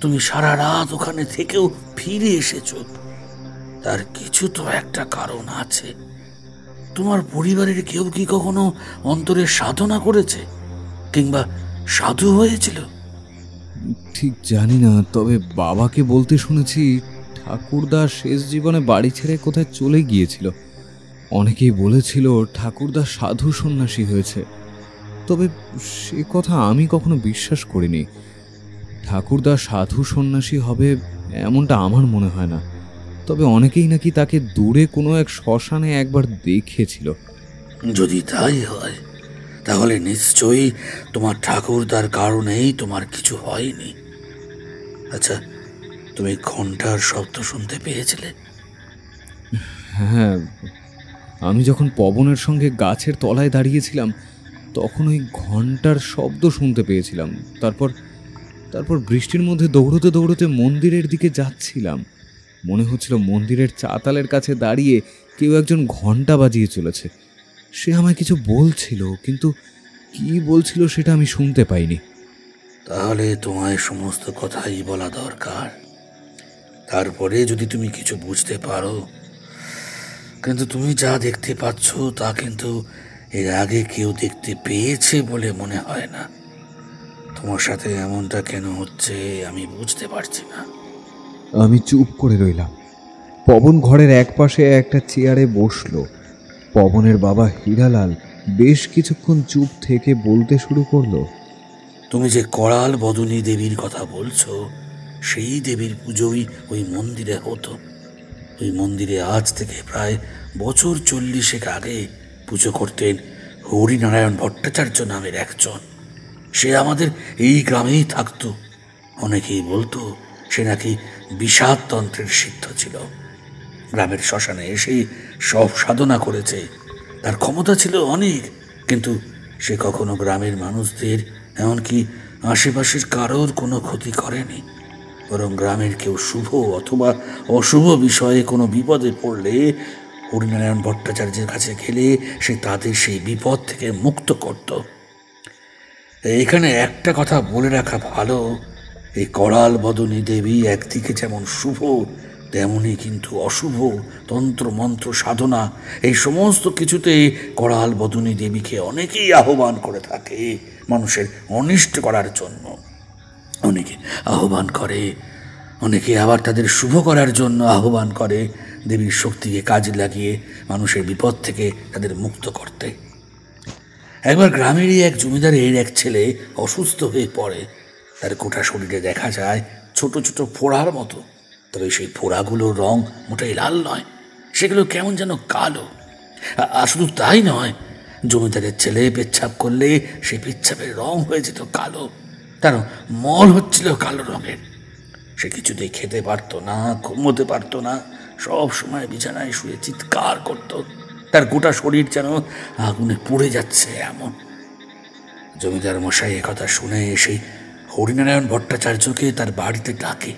তুমি সারা রাত ওখানে থেকেও ফিরে এসেছো। তার কিছু তো একটা কারণ আছে। তোমার পরিবারের কেউ কি কখনো অন্তরের সাধনা করেছে কিংবা সাধু হয়েছিল? ঠিক জানি না, তবে বাবাকে বলতে শুনেছি ঠাকুরদা শেষ জীবনে বাড়ি ছেড়ে কোথায় চলে গিয়েছিল। অনেকেই বলেছিল ঠাকুরদা সাধু সন্ন্যাসী হয়েছে, তবে সে কথা আমি কখনো বিশ্বাস করিনি। ঠাকুরদা সাধু সন্ন্যাসী হবে এমনটা আমার মনে হয় না। তবে অনেকেই নাকি তাকে দূরে কোনো এক শ্মশানে একবার দেখেছিল। যদি তাই হয় তাহলে নিশ্চয়ই তোমার ঠাকুরদার কারণেই তোমার কিছু হয়নি। আচ্ছা, তুমি ঘন্টার শব্দ শুনতে পেয়েছিলে? হ্যাঁ, আমি যখন পবনের সঙ্গে গাছের তলায় দাঁড়িয়েছিলাম তখন ওই ঘন্টার শব্দ শুনতে পেয়েছিলাম। তারপর বৃষ্টির মধ্যে দৌড়তে দৌড়তে মন্দিরের দিকে যাচ্ছিলাম। মনে হচ্ছিল মন্দিরের চাতালের কাছে দাঁড়িয়ে কেউ একজন ঘন্টা বাজিয়ে চলেছে। সে আমায় কিছু বলছিল, কিন্তু কি বলছিল সেটা আমি শুনতে পাইনি। তাহলে তোমায় সমস্ত কথাই বলা দরকার, তারপরে যদি তুমি কিছু বুঝতে পারো। কিন্তু তুমি যা দেখতে পাচ্ছ তা কিন্তু এর আগে কেউ দেখতে পেয়েছে বলে মনে হয় না। তোমার সাথে এমনটা কেন হচ্ছে আমি বুঝতে পারছি না। আমি চুপ করে রইলাম। পবন ঘরের একপাশে একটা চেয়ারে বসলো। পবনের বাবা হীরালাল বেশ কিছুক্ষণ চুপ থেকে বলতে শুরু করলো। তুমি যে করাল বদনী দেবীর কথা বলছো, সেই দেবীর পুজোই ওই মন্দিরে হতো। ওই মন্দিরে আজ থেকে প্রায় বছর 40 আগে পুজো করতেন হরিনারায়ণ ভট্টাচার্য নামের একজন। সে আমাদের এই গ্রামেই থাকতো। অনেকেই বলতো সে নাকি বিষাদ তন্ত্রের সিদ্ধ ছিল। গ্রামের শ্মশানে এসেই সব সাধনা করেছে। তার ক্ষমতা ছিল অনেক, কিন্তু সে কখনো গ্রামের মানুষদের, এমনকি আশেপাশের কারোর কোনো ক্ষতি করেনি। বরং গ্রামের কেউ শুভ অথবা অশুভ বিষয়ে কোনো বিপদে পড়লে হরিনারায়ণ ভট্টাচার্যের কাছে গেলে সে তাদের সেই বিপদ থেকে মুক্ত করত। এখানে একটা কথা বলে রাখা ভালো, এই করাল বদনী দেবী একদিকে যেমন শুভ তেমনি কিন্তু অশুভ তন্ত্র মন্ত্র সাধনা এই সমস্ত কিছুতে করাল বদনী দেবীকে অনেকেই আহ্বান করে থাকে মানুষের অনিষ্ট করার জন্য। অনেকে আহ্বান করে, অনেকে আবার তাদের শুভ করার জন্য আহ্বান করে, দেবীর শক্তিকে কাজে লাগিয়ে মানুষের বিপদ থেকে তাদের মুক্ত করতে। একবার গ্রামেরই এক জমিদারের এক ছেলে অসুস্থ হয়ে পড়ে। তার গোটা শরীরে দেখা যায় ছোট ছোট ফোড়ার মতো, তবে সেই ফোড়াগুলোর রং মোটেই লাল নয়, সেগুলো কেমন যেন কালো। আর শুধু তাই নয়, জমিদারের ছেলে পেচ্ছাপ করলে সেই পেচ্ছাপের রং হয়ে যেত কালো। তার মল হচ্ছিল কালো রঙের। সে কিছুতেই খেতে পারতো না, ঘুমোতে পারতো না, সব সময় বিছানায় শুয়ে চিৎকার করত। তার গোটা শরীর যেন আগুনে পুড়ে যাচ্ছে এমন। জমিদার মশাই একথা শুনে সেই হরিনারায়ণ ভট্টাচার্যকে তার বাড়িতে ডাকে,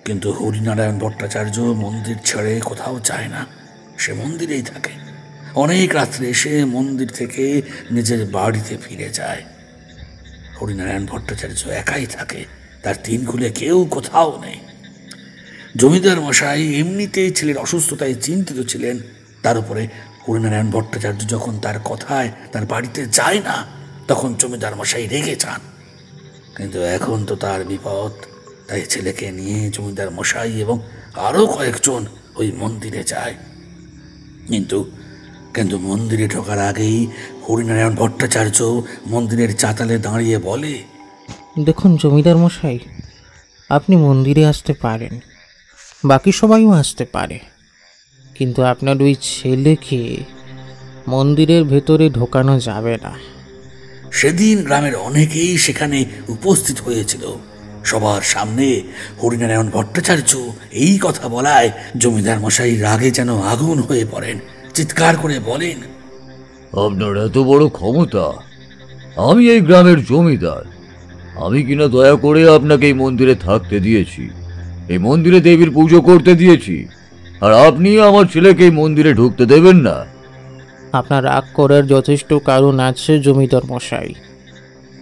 কিন্তু হরিনারায়ণ ভট্টাচার্য মন্দির ছেড়ে কোথাও যায় না, সে মন্দিরেই থাকে। অনেক রাত্রে এসে মন্দির থেকে নিজের বাড়িতে ফিরে যায়। হরিনারায়ণ ভট্টাচার্য একাই থাকে, তার 3 কুলে কেউ কোথাও নেই। জমিদার মশাই এমনিতেই ছেলের অসুস্থতায় চিন্তিত ছিলেন, তার উপরে হরিনারায়ণ ভট্টাচার্য যখন তার কথায় তার বাড়িতে যায় না, তখন জমিদার মশাই রেগে যান। কিন্তু এখন তো তার বিপদ, তাই ছেলেকে নিয়ে জমিদার মশাই এবং আরও কয়েকজন ওই মন্দিরে যায়। কিন্তু মন্দিরে ঢোকার আগেই হরিনারায়ণ ভট্টাচার্য মন্দিরের চাতালে দাঁড়িয়ে বলে, দেখুন জমিদার মশাই, আপনি মন্দিরে আসতে পারেন, বাকি সবাইও আসতে পারে, কিন্তু আপনার ওই ছেলেকে মন্দিরের ভেতরে ঢোকানো যাবে না। সেদিন গ্রামের অনেকেই সেখানে উপস্থিত হয়েছিল। সবার সামনে হরিনারায়ণ ভট্টাচার্য এই কথা বলায় জমিদার মশাই রাগে যেন আগুন হয়ে পড়েন। চিৎকার করে বলেন, আপনার এত বড় ক্ষমতা! আমি এই গ্রামের জমিদার, আমি কিনা দয়া করে আপনাকে এই মন্দিরে থাকতে দিয়েছি, এই মন্দিরে দেবীর পুজো করতে দিয়েছি, আর আপনি আমার ছেলেকে এই মন্দিরে ঢুকতে দেবেন না? আপনার রাগ করার যথেষ্ট কারণ আছে জমিদার মশাই,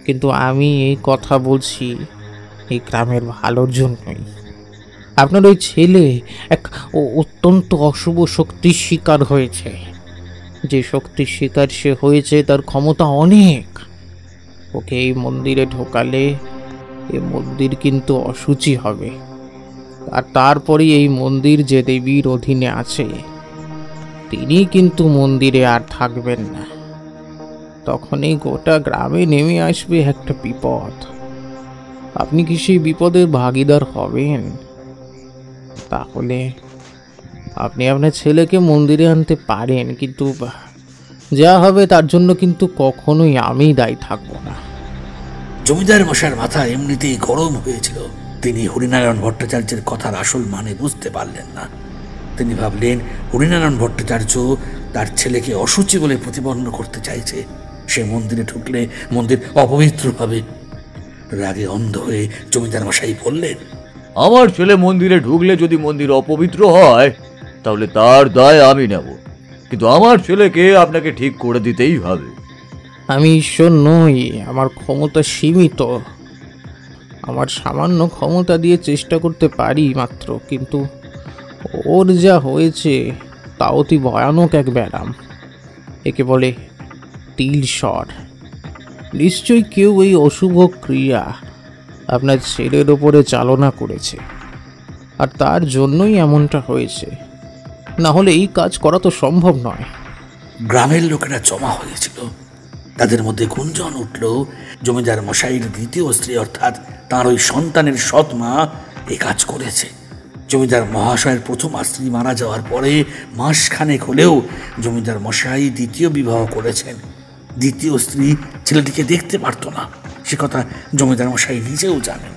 কিন্তু আমি এই কথা বলছি এই গ্রামের ভালোর জন্যই। আপনার ওই ছেলে এক অত্যন্ত অশুভ শক্তির শিকার হয়েছে। যে শক্তির শিকার সে হয়েছে তার ক্ষমতা অনেক। ওকে এই মন্দিরে ঢোকালে এই মন্দির কিন্তু অশুচি হবে, আর তারপরে এই মন্দির যে দেবীর অধীনে আছে তিনি কিন্তু মন্দিরে আর থাকবেন না। তখনই গোটা গ্রামে নেমে আসবে একটা বিপদ। আপনি কি সেই বিপদের ভাগিদার হবেন? তাহলে আপনি আপনার ছেলেকে মন্দিরে আনতে পারেন, কিন্তু যা হবে তার জন্য কিন্তু কখনোই আমি দায়ী থাকবো না। জমিদার মশাইয়ের মাথা এমনিতেই গরম হয়েছিল। তিনি হরিনারায়ণ ভট্টাচার্যের কথার আসল মানে বুঝতে পারলেন না। তিনি ভাবলেন হরিনারায়ণ ভট্টাচার্য তার ছেলেকে অসুচি বলে প্রতিপন্ন করতে চাইছে। সে মন্দিরে ঢুকলে মন্দির অপবিত্র হবে। রাগে অন্ধ হয়ে জমিদার মশাই বললেন, আমার ছেলে মন্দিরে ঢুকলে যদি মন্দির অপবিত্র হয় তাহলে তার দায় আমি নেব, কিন্তু আমার ছেলেকে আপনাকে ঠিক করে দিতেই হবে। আমি ঈশ্বর নই, আমার ক্ষমতা সীমিত। আমার সামান্য ক্ষমতা দিয়ে চেষ্টা করতে পারি মাত্র, কিন্তু ওর যা হয়েছে তা অতি ভয়ানক এক ব্যারাম। একে বলে তিলস্বর। নিশ্চয়ই কেউ এই অশুভ ক্রিয়া আপনার ছেলের ওপরে চালনা করেছে, আর তার জন্যই এমনটা হয়েছে। না হলে এই কাজ করা তো সম্ভব নয়। গ্রামের লোকেরা জমা হয়েছিল। তাদের মধ্যে গুঞ্জন উঠল জমিদার মশাইয়ের দ্বিতীয় স্ত্রী অর্থাৎ তাঁর ওই সন্তানের সৎ মা এ কাজ করেছে। জমিদার মহাশয়ের প্রথম স্ত্রী মারা যাওয়ার পরে মাসখানেক হলেও জমিদার মশাই দ্বিতীয় বিবাহ করেছেন। দ্বিতীয় স্ত্রী ছেলেটিকে দেখতে পারত না, সে কথা জমিদার মশাই নিজেও জানেন।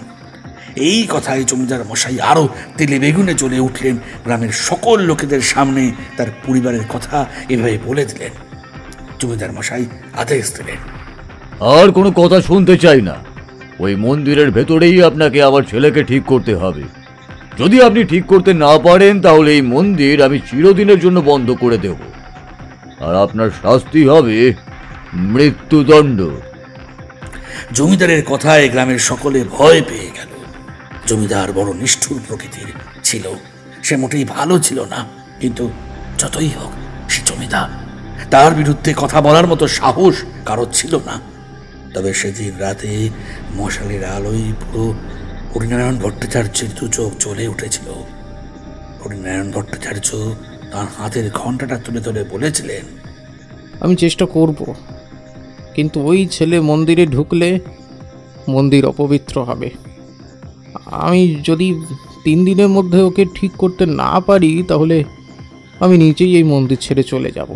এই কথায় জমিদার মশাই আরও তেলে বেগুনে জ্বলে উঠলেন। গ্রামের সকল লোকেদের সামনে তার পরিবারের কথা এভাবে বলে দিলেন। জমিদার মশাই আদেশ দিলেন, আর কোনো কথা শুনতে চাই না। ওই মন্দিরের ভেতরেই আপনাকে আমার ছেলেকে ঠিক করতে হবে। যদি আপনি ঠিক করতে না পারেন তাহলে এই মন্দির আমি চিরদিনের জন্য বন্ধ করে দেব, আর আপনার শাস্তি হবে মৃত্যুদণ্ড। জমিদারের কথায় গ্রামের সকলে ভয় পেয়ে গেল। জমিদার বড় নিষ্ঠুর প্রকৃতির ছিল, সে মোটেই ভালো ছিল না, কিন্তু যতই হোক সে জমিদার, তার বিরুদ্ধে কথা বলার মতো সাহস কারো ছিল না। তবে সেদিন রাতে মশালের আলোয় পুরো হরিনারায়ণ ভট্টাচার্যের দু চোখ জ্বলে উঠেছিল। হরিনারায়ণ ভট্টাচার্য তার হাতের ঘণ্টাটা তুলে তুলে বলেছিলেন, আমি চেষ্টা করব, কিন্তু ওই ছেলে মন্দিরে ঢুকলে মন্দির অপবিত্র হবে। আমি যদি 3 দিনের মধ্যে ওকে ঠিক করতে না পারি তাহলে আমি নিজেই এই মন্দির ছেড়ে চলে যাব,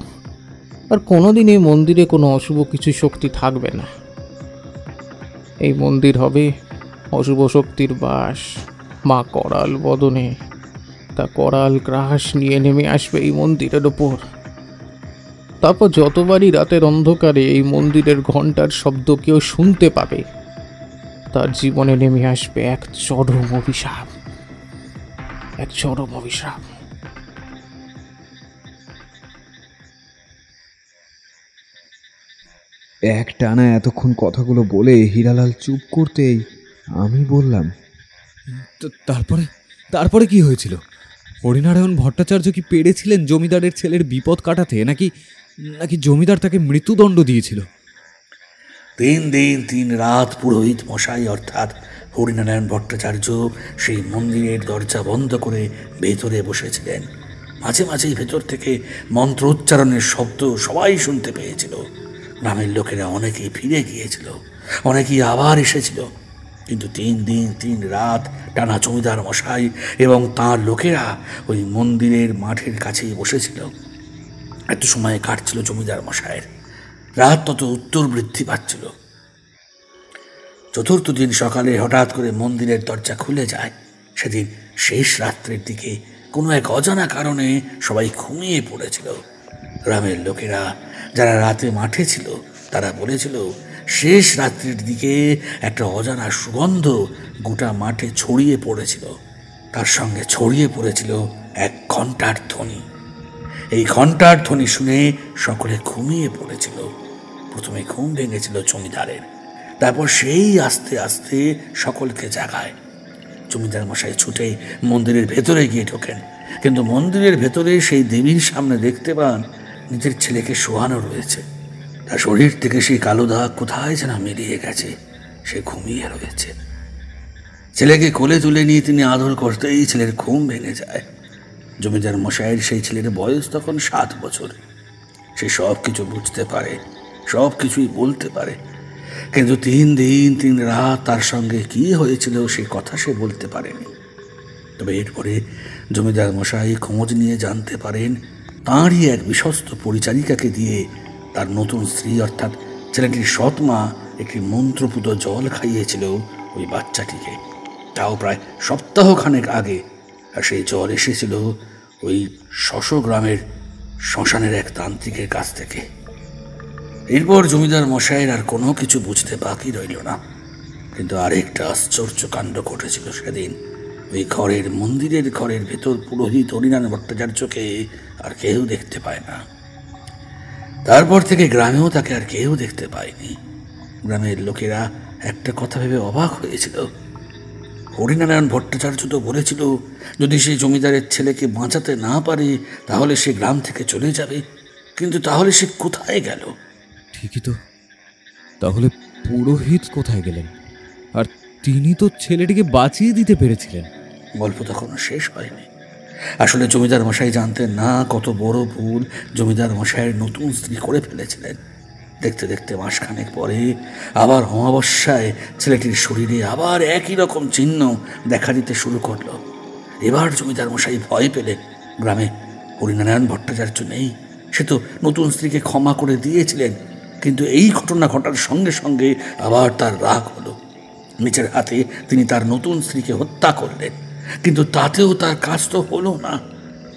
আর কোনোদিন এই মন্দিরে কোনো অশুভ কিছু শক্তি থাকবে না। এই মন্দির হবে অশুভ শক্তির বাস। মা করাল বদনে তা করাল গ্রাস নিয়ে নেমে আসবে এই মন্দিরের ওপর। তারপর যতবারই রাতের অন্ধকারে এই মন্দিরের ঘণ্টার শব্দ কেউ শুনতে পাবে, তার জীবনে নেমে আসবে এক চরম অভিশাপ, এক চরম অভিশাপ। এক টানা এতক্ষণ কথাগুলো বলে হীরালাল চুপ করতেই আমি বললাম, তারপরে তারপরে কি হয়েছিল? হরিনারায়ণ ভট্টাচার্য কি পেরেছিলেন জমিদারের ছেলের বিপদ কাটাতে, নাকি নাকি জমিদার তাকে মৃত্যুদণ্ড দিয়েছিল? 3 দিন 3 রাত পুরোহিত মশাই অর্থাৎ হরিনারায়ণ ভট্টাচার্য সেই মন্দিরের দরজা বন্ধ করে ভেতরে বসেছিলেন। মাঝে মাঝেই ভেতর থেকে মন্ত্র উচ্চারণের শব্দ সবাই শুনতে পেয়েছিল। গ্রামের লোকেরা অনেকেই ফিরে গিয়েছিল, অনেকেই আবার এসেছিল, কিন্তু 3 দিন 3 রাত টানা জমিদার মশাই এবং তাঁর লোকেরা ওই মন্দিরের মাঠের কাছেই বসেছিল। এত সময় কাটছিল জমিদার মশাইয়ের। রাত তত উত্তর বৃদ্ধি পাচ্ছিল। চতুর্থ দিন সকালে হঠাৎ করে মন্দিরের দরজা খুলে যায়। সেদিন শেষ রাত্রের দিকে কোনো এক অজানা কারণে সবাই ঘুমিয়ে পড়েছিল। গ্রামের লোকেরা যারা রাতে মাঠে ছিল তারা বলেছিল শেষ রাত্রির দিকে একটা অজানা সুগন্ধ গোটা মাঠে ছড়িয়ে পড়েছিল। তার সঙ্গে ছড়িয়ে পড়েছিল এক ঘণ্টার ধ্বনি। এই ঘণ্টার ধ্বনি শুনে সকলে ঘুমিয়ে পড়েছিল। প্রথমে ঘুম ভেঙেছিল জমিদারের, তারপর সেই আস্তে আস্তে সকলকে জাগায়। জমিদার মশাই ছুটে মন্দিরের ভেতরে গিয়ে ঢোকেন, কিন্তু মন্দিরের ভেতরে সেই দেবীর সামনে দেখতে পান নিজের ছেলেকে শোয়ানো রয়েছে। তার শরীর থেকে সেই কালো দাগ কোথায় যেন মিলিয়ে গেছে, সে ঘুমিয়ে রয়েছে। ছেলেকে কোলে তুলে নিয়ে তিনি আদর করতেই ছেলের ঘুম ভেঙে যায়। জমিদার মশাইয়ের সেই ছেলের বয়স তখন 7 বছর। সে সব কিছু বুঝতে পারে, সব কিছুই বলতে পারে, কিন্তু 3 দিন 3 রাত তার সঙ্গে কি হয়েছিল সে কথা সে বলতে পারেনি। তবে এরপরে জমিদার মশাই খোঁজ নিয়ে জানতে পারেন তাঁরই এক বিশ্বস্ত পরিচারিকাকে দিয়ে তার নতুন স্ত্রী অর্থাৎ ছেলেটির সৎমা একটি মন্ত্রপুত জল খাইয়েছিল ওই বাচ্চাটিকে, তাও প্রায় সপ্তাহখানেক আগে। আর সেই জল এসেছিল ওই গ্রামের শ্মশানের এক তান্ত্রিকের কাছ থেকে। এরপর জমিদার মশাইয়ের আর কোনো কিছু বুঝতে বাকি রইল না। কিন্তু আরেকটা আশ্চর্য কাণ্ড ঘটেছিল সেদিন। ওই মন্দিরের ঘরের ভেতর পুরোহিত হরিনারায়ণ ভট্টাচার্যকে আর কেউ দেখতে পায় না। তারপর থেকে গ্রামেও তাকে আর কেউ দেখতে পায়নি। গ্রামের লোকেরা একটা কথা ভেবে অবাক হয়েছিল। হরিনারায়ণ ভট্টাচার্য তো বলেছিল যদি সেই জমিদারের ছেলেকে বাঁচাতে না পারে তাহলে সে গ্রাম থেকে চলে যাবে, কিন্তু তাহলে সে কোথায় গেল? ঠিকই তো, তাহলে পুরোহিত কোথায় গেলেন? আর তিনি তো ছেলেটিকে বাঁচিয়ে দিতে পেরেছিলেন। গল্প তখনও শেষ হয়নি। আসলে জমিদার মশাই জানতেন না কত বড় ভুল জমিদার মশাইয়ের নতুন স্ত্রী করে ফেলেছিলেন। দেখতে দেখতে মাসখানেক পরে আবার অমাবস্যায় ছেলেটির শরীরে আবার একই রকম চিহ্ন দেখা দিতে শুরু করলো। এবার জমিদার মশাই ভয় পেলেন। গ্রামে হরিনারায়ণ ভট্টাচার্য নেই, সে তো নতুন স্ত্রীকে ক্ষমা করে দিয়েছিলেন। কিন্তু এই ঘটনা ঘটার সঙ্গে সঙ্গে আবার তার রাগ হলো। নিজের হাতে তিনি তার নতুন স্ত্রীকে হত্যা করলেন, কিন্তু তাতেও তার কাজ তো হলো না।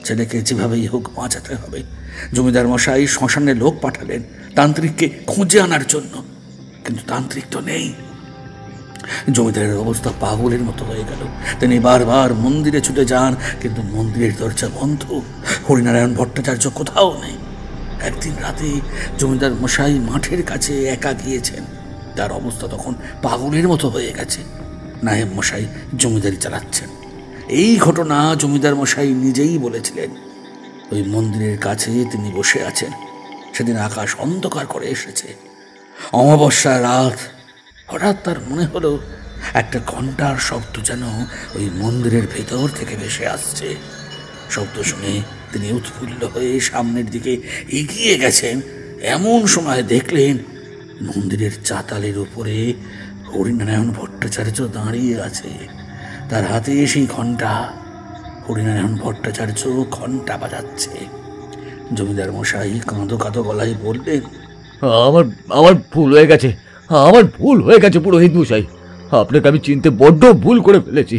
ছেলেকে যেভাবেই হোক বাঁচাতে হবে। জমিদার মশাই শ্মশানে লোক পাঠালেন তান্ত্রিককে খুঁজে আনার জন্য, কিন্তু তান্ত্রিক তো নেই। জমিদারের অবস্থা পাগলের মতো হয়ে গেল। তিনি বারবার মন্দিরে ছুটে যান, কিন্তু মন্দিরের দরজা বন্ধ। হরিনারায়ণ ভট্টাচার্য কোথাও নেই। একদিন রাতে জমিদার মশাই মাঠের কাছে একা গিয়েছেন। তার অবস্থা তখন পাগলের মতো হয়ে গেছে। নায়েব মশাই জমিদারি চালাচ্ছেন। এই ঘটনা জমিদার মশাই নিজেই বলেছিলেন। ওই মন্দিরের কাছে তিনি বসে আছেন। সেদিন আকাশ অন্ধকার করে এসেছে, অমাবস্যার রাত। হঠাৎ তার মনে হলো একটা ঘন্টার শব্দ যেন ওই মন্দিরের ভেতর থেকে ভেসে আসছে। শব্দ শুনে তিনি উৎফুল্ল হয়ে সামনের দিকে এগিয়ে গেছেন। এমন সময় দেখলেন মন্দিরের চাতালের উপরে হরিনারায়ণ ভট্টাচার্য দাঁড়িয়ে আছে। তার হাতে সেই ঘণ্টা। হরিনারায়ণ ভট্টাচার্য ঘণ্টা বাজাচ্ছে। জমিদার মশাই কাঁদো কাঁদো গলায় বললেন, আমার ভুল হয়ে গেছে, আমার ভুল হয়ে গেছে পুরোহিত মশাই। আপনাকে আমি চিনতে বড্ড ভুল করে ফেলেছি।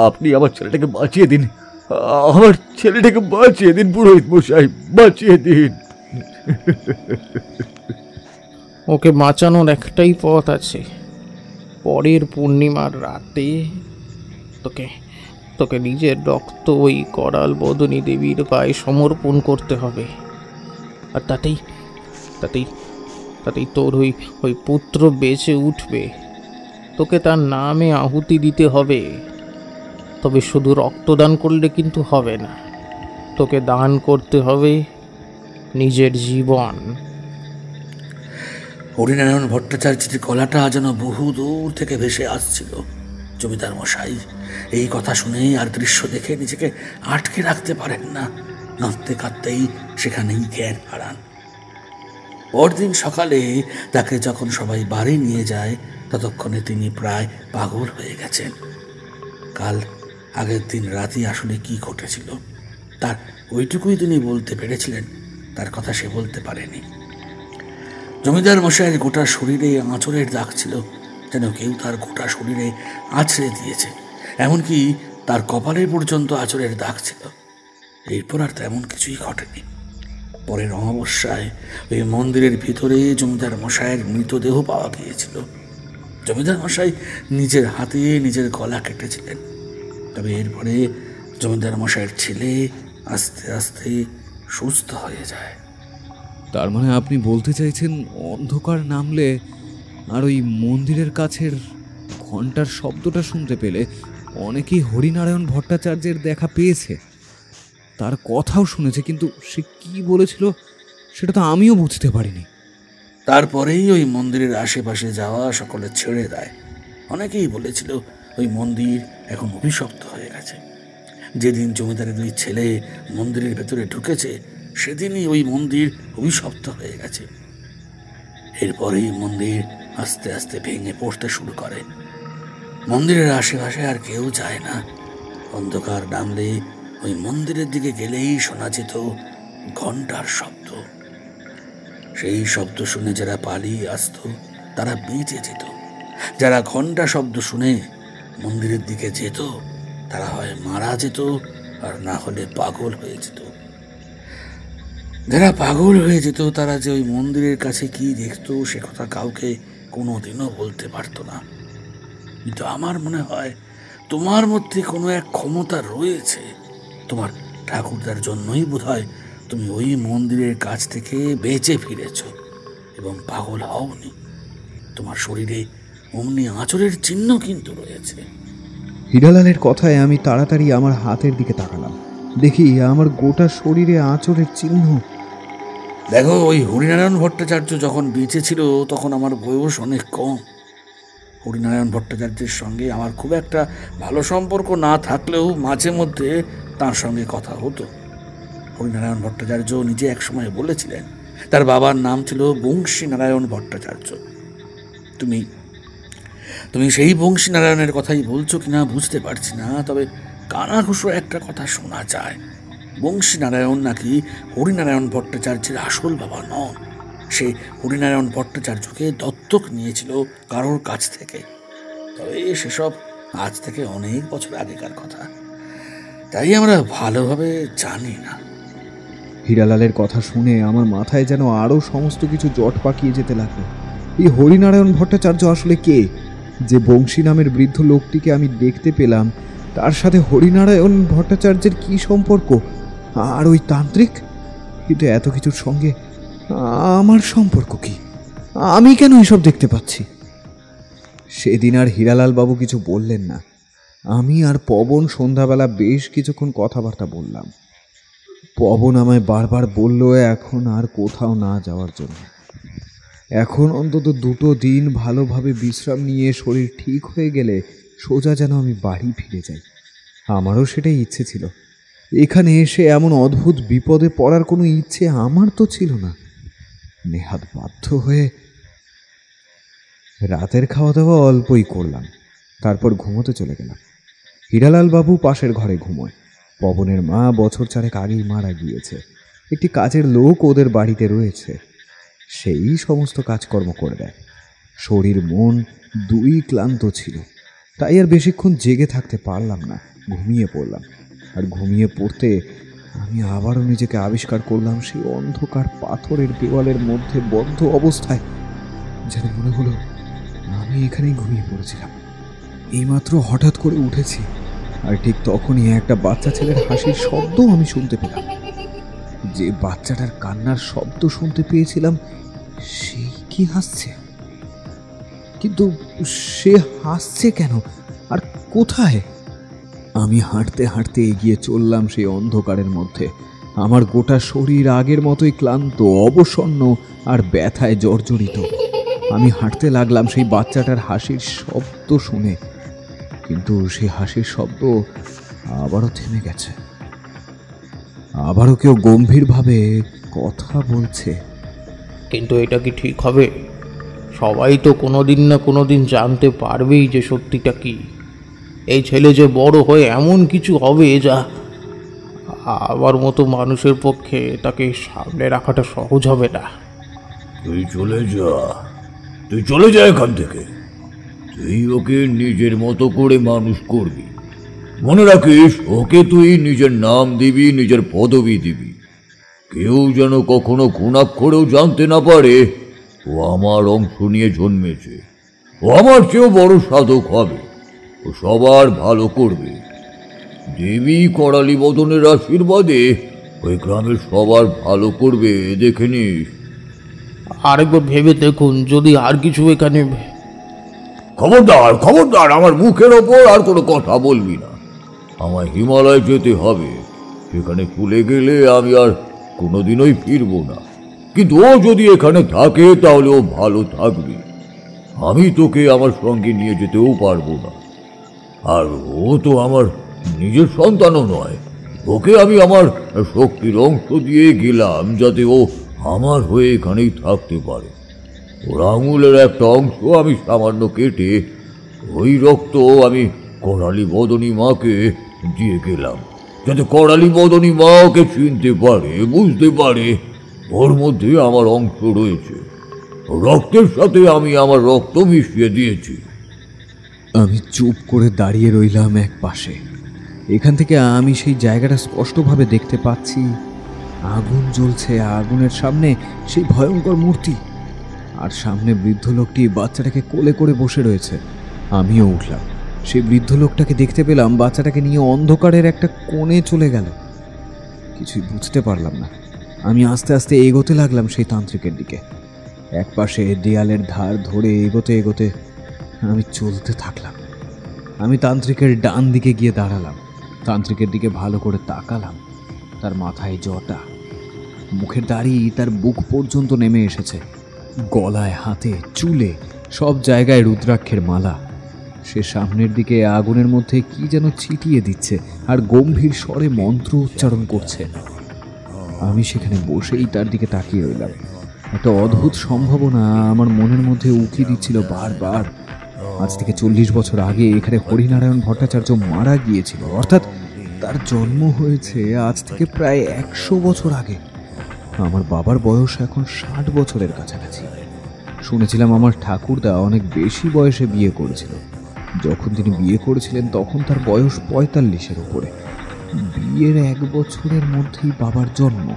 আপনি আমার ছেলেটাকে বাঁচিয়ে দিন, আমার ছেলেটাকে বাঁচিয়ে দিন পুরোহিত মশাই, বাঁচিয়ে দিন। ওকে বাঁচানোর একটাই পথ আছে। পরের পূর্ণিমার রাতে তোকে তোকে নিজের রক্ত ওই করাল বদনী দেবীর পায়ে সমর্পণ করতে হবে। আর তাতেই তাতেই তাতেই তোর ওই পুত্র বেঁচে উঠবে। তোকে তার নামে আহুতি দিতে হবে। তবে শুধু রক্তদান করলে কিন্তু হবে না, তোকে দান করতে হবে নিজের জীবন। হরিনারায়ণ ভট্টাচার্যের গলাটা যেন বহু দূর থেকে ভেসে আসছিল। জমিদার মশাই এই কথা শুনে আর দৃশ্য দেখে নিজেকে আটকে রাখতে পারেন না। কাঁদতে কাঁদতেই সেখানেই জ্ঞান হারান। পরদিন সকালে তাকে যখন সবাই বাড়ি নিয়ে যায় ততক্ষণে তিনি প্রায় পাগল হয়ে গেছেন। কাল আগের দিন রাতে আসলে কি ঘটেছিল তার ওইটুকুই তিনি বলতে পেরেছিলেন, তার কথা সে বলতে পারেনি। জমিদার মশাইয়ের গোটা শরীরে আঁচড়ের দাগ ছিল, যেন কেউ তার গোটা শরীরে আঁচড়ে দিয়েছে। এমনকি তার কপালে পর্যন্ত আঁচড়ের দাগ ছিল। এরপর আর তেমন কিছুই ঘটেনি। পরের অমাবস্যায় ওই মন্দিরের ভিতরে জমিদার মশাইয়ের মৃতদেহ পাওয়া গিয়েছিল। জমিদার মশাই নিজের হাতে নিজের গলা কেটেছিলেন। তবে এরপরে জমিদার মশাইয়ের ছেলে আস্তে আস্তে সুস্থ হয়ে যায়। তার মানে আপনি বলতে চাইছেন অন্ধকার নামলে আর ওই মন্দিরের কাছের ঘন্টার শব্দটা শুনতে পেলে অনেকেই হরিনারায়ণ ভট্টাচার্যের দেখা পেয়েছে, তার কথাও শুনেছে, কিন্তু সে কি বলেছিল সেটা তো আমিও বুঝতে পারিনি। তারপরেই ওই মন্দিরের আশেপাশে যাওয়া সকলে ছেড়ে দেয়। অনেকেই বলেছিল ওই মন্দির এখন অভিশপ্ত হয়ে গেছে। যেদিন জমিদারের দুই ছেলে মন্দিরের ভেতরে ঢুকেছে সেদিনই ওই মন্দির অভিশপ্ত হয়ে গেছে। এরপরেই মন্দির আস্তে আস্তে ভেঙে পড়তে শুরু করে। মন্দিরের আশেপাশে আর কেউ যায় না। অন্ধকার নামলে ওই মন্দিরের দিকে গেলেই শোনা যেত ঘণ্টার শব্দ। সেই শব্দ শুনে যারা পালিয়ে আসতো তারা বেঁচে যেত, যারা ঘণ্টা শব্দ শুনে মন্দিরের দিকে যেত তারা হয় মারা যেত আর না হলে পাগল হয়ে যেত। যারা পাগল হয়ে যেত তারা যে ওই মন্দিরের কাছে কি দেখতো সে কথা কাউকে কোনোদিনও বলতে পারতো না। কিন্তু আমার মনে হয় তোমার মধ্যে কোনো এক ক্ষমতা রয়েছে। তোমার ঠাকুরদার জন্যই বোধহয় তুমি ওই মন্দিরের কাছ থেকে বেঁচে ফিরেছ এবং পাগল হওনি। তোমার শরীরে অমনি আঁচড়ের চিহ্ন কিন্তু রয়েছে। হীরালালের কথায় আমি তাড়াতাড়ি আমার হাতের দিকে তাকালাম। দেখি আমার গোটা শরীরে আঁচড়ের চিহ্ন। দেখো, ওই হরিনারায়ণ ভট্টাচার্য যখন বেঁচে ছিল তখন আমার বয়স অনেক কম। হরিনারায়ণ ভট্টাচার্যের সঙ্গে আমার খুব একটা ভালো সম্পর্ক না থাকলেও মাঝে মধ্যে তার সঙ্গে কথা হতো। হরিনারায়ণ ভট্টাচার্য নিজে একসময় বলেছিলেন তার বাবার নাম ছিল বংশীনারায়ণ ভট্টাচার্য। তুমি তুমি সেই বংশীনারায়ণের কথাই বলছো কিনা বুঝতে পারছি না, তবে কানাঘুষো একটা কথা শোনা যায়, বংশীনারায়ণ নাকি হরিনারায়ণ ভট্টাচার্যের আসল বাবা নন। সে হরিনারায়ণ ভট্টাচার্যকে দত্তক নিয়েছিল কারোর কাছ থেকে। তবে সেসব আজ থেকে অনেক বছর আগেকার কথা, তাই আমরা ভালোভাবে জানি না। হীরালালের কথা শুনে আমার মাথায় যেন আরও সমস্ত কিছু জট পাকিয়ে যেতে লাগলো। এই হরিনারায়ণ ভট্টাচার্য আসলে কে? যে বংশী নামের বৃদ্ধ লোকটিকে আমি দেখতে পেলাম, তার সাথে হরিনারায়ণ ভট্টাচার্যের কি সম্পর্ক? আর ওই তান্ত্রিক? কিন্তু এত কিছুর সঙ্গে আমার সম্পর্ক কি? আমি কেন এসব দেখতে পাচ্ছি? সেদিন আর হীরালাল বাবু কিছু বললেন না। আমি আর পবন সন্ধ্যাবেলা বেশ কিছুক্ষণ কথাবার্তা বললাম। পবন আমায় বারবার বলল এখন আর কোথাও না যাওয়ার জন্য। এখন অন্তত 2 দিন ভালোভাবে বিশ্রাম নিয়ে শরীর ঠিক হয়ে গেলে সোজা যেন আমি বাড়ি ফিরে যাই। আমারও সেটাই ইচ্ছে ছিল। এখানে এসে এমন অদ্ভুত বিপদে পড়ার কোনো ইচ্ছে আমার তো ছিল না। নেহাত বাধ্য হয়ে রাতের খাওয়া দাওয়া অল্পই করলাম, তারপর ঘুমোতে চলে গেলাম। হীরালাল বাবু পাশের ঘরে ঘুমোয়। পবনের মা বছর 4 আগেই মারা গিয়েছে। একটি কাজের লোক ওদের বাড়িতে রয়েছে, সেই সমস্ত কাজকর্ম করে দেয়। শরীর মন 2ই ক্লান্ত ছিল, তাই আর বেশিক্ষণ জেগে থাকতে পারলাম না, ঘুমিয়ে পড়লাম। আর ঘুমিয়ে পড়তে আমি আবারও নিজেকে আবিষ্কার করলাম সেই অন্ধকার পাথরের দেওয়ালের মধ্যে বদ্ধ অবস্থায়। যেন মনে হলো আমি এখানেই ঘুমিয়ে পড়েছিলাম। এইমাত্র হঠাৎ করে উঠেছি, আর ঠিক তখনই একটা বাচ্চা ছেলের হাসির শব্দ আমি শুনতে পেলাম। যে বাচ্চাটার কান্নার শব্দ শুনতে পেয়েছিলাম সেই কি হাসছে? কিন্তু সে হাসছে কেন আর কোথায়? আমি হাঁটতে হাঁটতে এগিয়ে চললাম সেই অন্ধকারের মধ্যে। আমার গোটা শরীর আগের মতোই ক্লান্ত, অবসন্ন আর ব্যথায় জর্জরিত। আমি হাঁটতে লাগলাম সেই বাচ্চাটার হাসির শব্দ শুনে, কিন্তু সেই হাসির শব্দ আবারও থেমে গেছে। আবারও কেউ গম্ভীরভাবে কথা বলছে। কিন্তু এটা কি ঠিক হবে? সবাই তো কোনোদিন না কোনোদিন জানতে পারবেই যে সত্যিটা কি। এই ছেলে যে বড় হয়ে এমন কিছু হবে যা আমার মতো মানুষের পক্ষে তাকে সামনে রাখাটা সহজ হবে না। তুই চলে যা এখান থেকে। তুই ওকে নিজের মতো করে মানুষ করবি। মনে রাখিস, ওকে তুই নিজের নাম দিবি, নিজের পদবি দিবি। কেউ যেন কখনো ঘুণাক্ষরেও জানতে না পারে ও আমার অংশ নিয়ে জন্মেছে। ও আমার চেয়েও বড় সাধক হবে। ও সবার ভালো করবে। দেবী করালি বদনের আশীর্বাদে ওই গ্রামের সবার ভালো করবে, দেখে নিস। আরেকবার ভেবে দেখুন, যদি আর কিছু এখানে। খবরদার, আমার মুখের ওপর আর কোনো কথা বলবি না। আমায় হিমালয় যেতে হবে। সেখানে চলে গেলে আমি আর কোনোদিনই ফিরবো না। কিন্তু ও যদি এখানে থাকে তাহলে ও ভালো থাকবে। আমি তোকে আমার সঙ্গে নিয়ে যেতেও পারবো না। আর ও তো আমার নিজের সন্তানও নয়। ওকে আমি আমার শক্তির অংশ দিয়ে গেলাম যাতে ও আমার হয়ে এখানেই থাকতে পারে। ওর আঙুলের একটা অংশ আমি সামান্য কেটে ওই রক্ত আমি করালি বদনী মাকে দিয়ে গেলাম। যাতে করালি বদনী মা ওকে চিনতে পারে, বুঝতে পারে ওর মধ্যে আমার অংশ রয়েছে। রক্তের সাথে আমি আমার রক্ত মিশিয়ে দিয়েছি। আমি চুপ করে দাঁড়িয়ে রইলাম এক পাশে। এখান থেকে আমি সেই জায়গাটা স্পষ্টভাবে দেখতে পাচ্ছি। আগুন জ্বলছে, আগুনের সামনে সেই ভয়ঙ্কর মূর্তি, আর সামনে বৃদ্ধ লোকটি বাচ্চাটাকে কোলে করে বসে রয়েছে। আমিও উঠলাম। সেই বৃদ্ধ লোকটাকে দেখতে পেলাম বাচ্চাটাকে নিয়ে অন্ধকারের একটা কোণে চলে গেল। কিছুই বুঝতে পারলাম না। আমি আস্তে আস্তে এগোতে লাগলাম সেই তান্ত্রিকের দিকে। এক পাশে দেয়ালের ধার ধরে এগোতে এগোতে আমি চলতে থাকলাম। আমি তান্ত্রিকের ডান দিকে গিয়ে দাঁড়ালাম। তান্ত্রিকের দিকে ভালো করে তাকালাম। তার মাথায় জটা, মুখের দাড়ি তার বুক পর্যন্ত নেমে এসেছে, গলায়, হাতে, চুলে সব জায়গায় রুদ্রাক্ষের মালা। সে সামনের দিকে আগুনের মধ্যে কি যেন ছিটিয়ে দিচ্ছে আর গম্ভীর স্বরে মন্ত্র উচ্চারণ করছে। আমি সেখানে বসেই তার দিকে তাকিয়ে রইলাম। একটা অদ্ভুত সম্ভাবনা আমার মনের মধ্যে উকি দিচ্ছিল বারবার। আজ থেকে 40 বছর আগে এখানে হরিনারায়ণ ভট্টাচার্য মারা গিয়েছিল, অর্থাৎ তার জন্ম হয়েছে আজ থেকে প্রায় 100 বছর আগে। আমার বাবার বয়স এখন 60 বছরের কাছাকাছি। শুনেছিলাম আমার ঠাকুরদা অনেক বেশি বয়সে বিয়ে করেছিল। যখন তিনি বিয়ে করেছিলেন তখন তার বয়স 45-এর উপরে। বিয়ের 1 বছরের মধ্যেই বাবার জন্ম,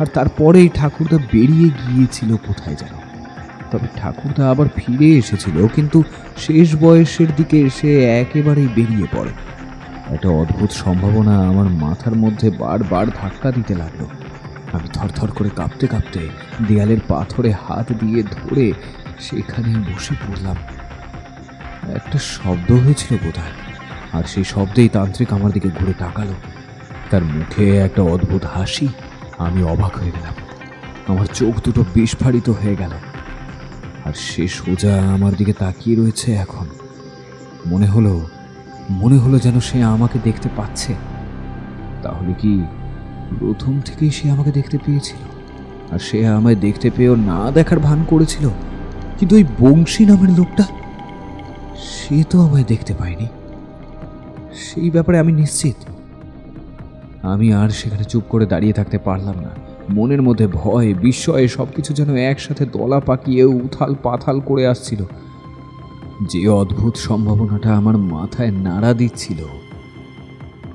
আর তারপরেই ঠাকুরদা বেরিয়ে গিয়েছিল কোথায় যেন। তবে ঠাকুরদা আবার ফিরে এসেছিল, কিন্তু শেষ বয়সের দিকে এসে একেবারেই বেরিয়ে পড়ে। একটা অদ্ভুত সম্ভাবনা আমার মাথার মধ্যে বারবার ধাক্কা দিতে লাগলো। আমি থরথর করে কাঁপতে কাঁপতে দেয়ালের পাথরে হাত দিয়ে ধরে সেখানে বসে পড়লাম। একটা শব্দ হয়েছিল বোধহয়, আর সেই শব্দেই তান্ত্রিক আমার দিকে ঘুরে তাকালো। তার মুখে একটা অদ্ভুত হাসি। আমি অবাক হয়ে গেলাম। আমার চোখ দুটো বিস্ফারিত হয়ে গেল, আর সে সোজা আমার দিকে তাকিয়ে রয়েছে। এখন মনে হলো যেন সে আমাকে দেখতে পাচ্ছে। তাহলে কি প্রথম থেকেই সে আমাকে দেখতে পেয়েছিল, আর সে আমায় দেখতে পেয়েও না দেখার ভান করেছিল? কিন্তু ওই বংশী নামের লোকটা, সে তো আমায় দেখতে পায়নি, সেই ব্যাপারে আমি নিশ্চিত। আমি আর সেখানে চুপ করে দাঁড়িয়ে থাকতে পারলাম না। মনের মধ্যে ভয়, বিস্ময়ে সবকিছু যেন একসাথে দলা পাকিয়ে উথাল পাথাল করে আসছিল। যে অদ্ভুত সম্ভাবনাটা আমার মাথায় নাড়া দিচ্ছিল,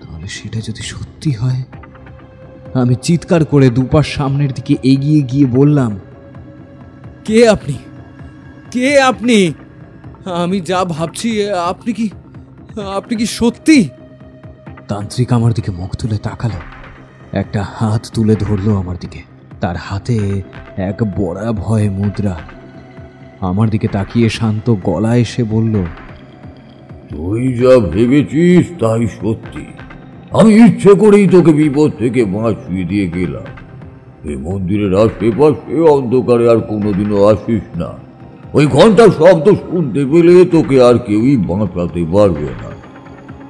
তাহলে সেটা যদি সত্যি হয়। আমি চিৎকার করে দুপা সামনের দিকে এগিয়ে গিয়ে বললাম, কে আপনি? কে আপনি? আমি যা ভাবছি আপনি কি সত্যি? তান্ত্রিক আমার দিকে মুখ তুলে তাকালো, একটা হাত তুলে ধরলো আমার দিকে। তার হাতে এক বড়া ভয় মুদ্রা। আমার দিকে তাকিয়ে শান্ত গলায় সে বলল, তুই যা ভেবেছিস তাই সত্যি। আমি ইচ্ছে করেই তোকে বিপদ থেকে বাঁচিয়ে দিয়ে গেলাম। এই মন্দিরের আশেপাশে অন্ধকারে আর কোনোদিনও আসিস না। ওই ঘন্টার শব্দ শুনতে পেলে তোকে আর কেউই বাঁচাতে পারবে না।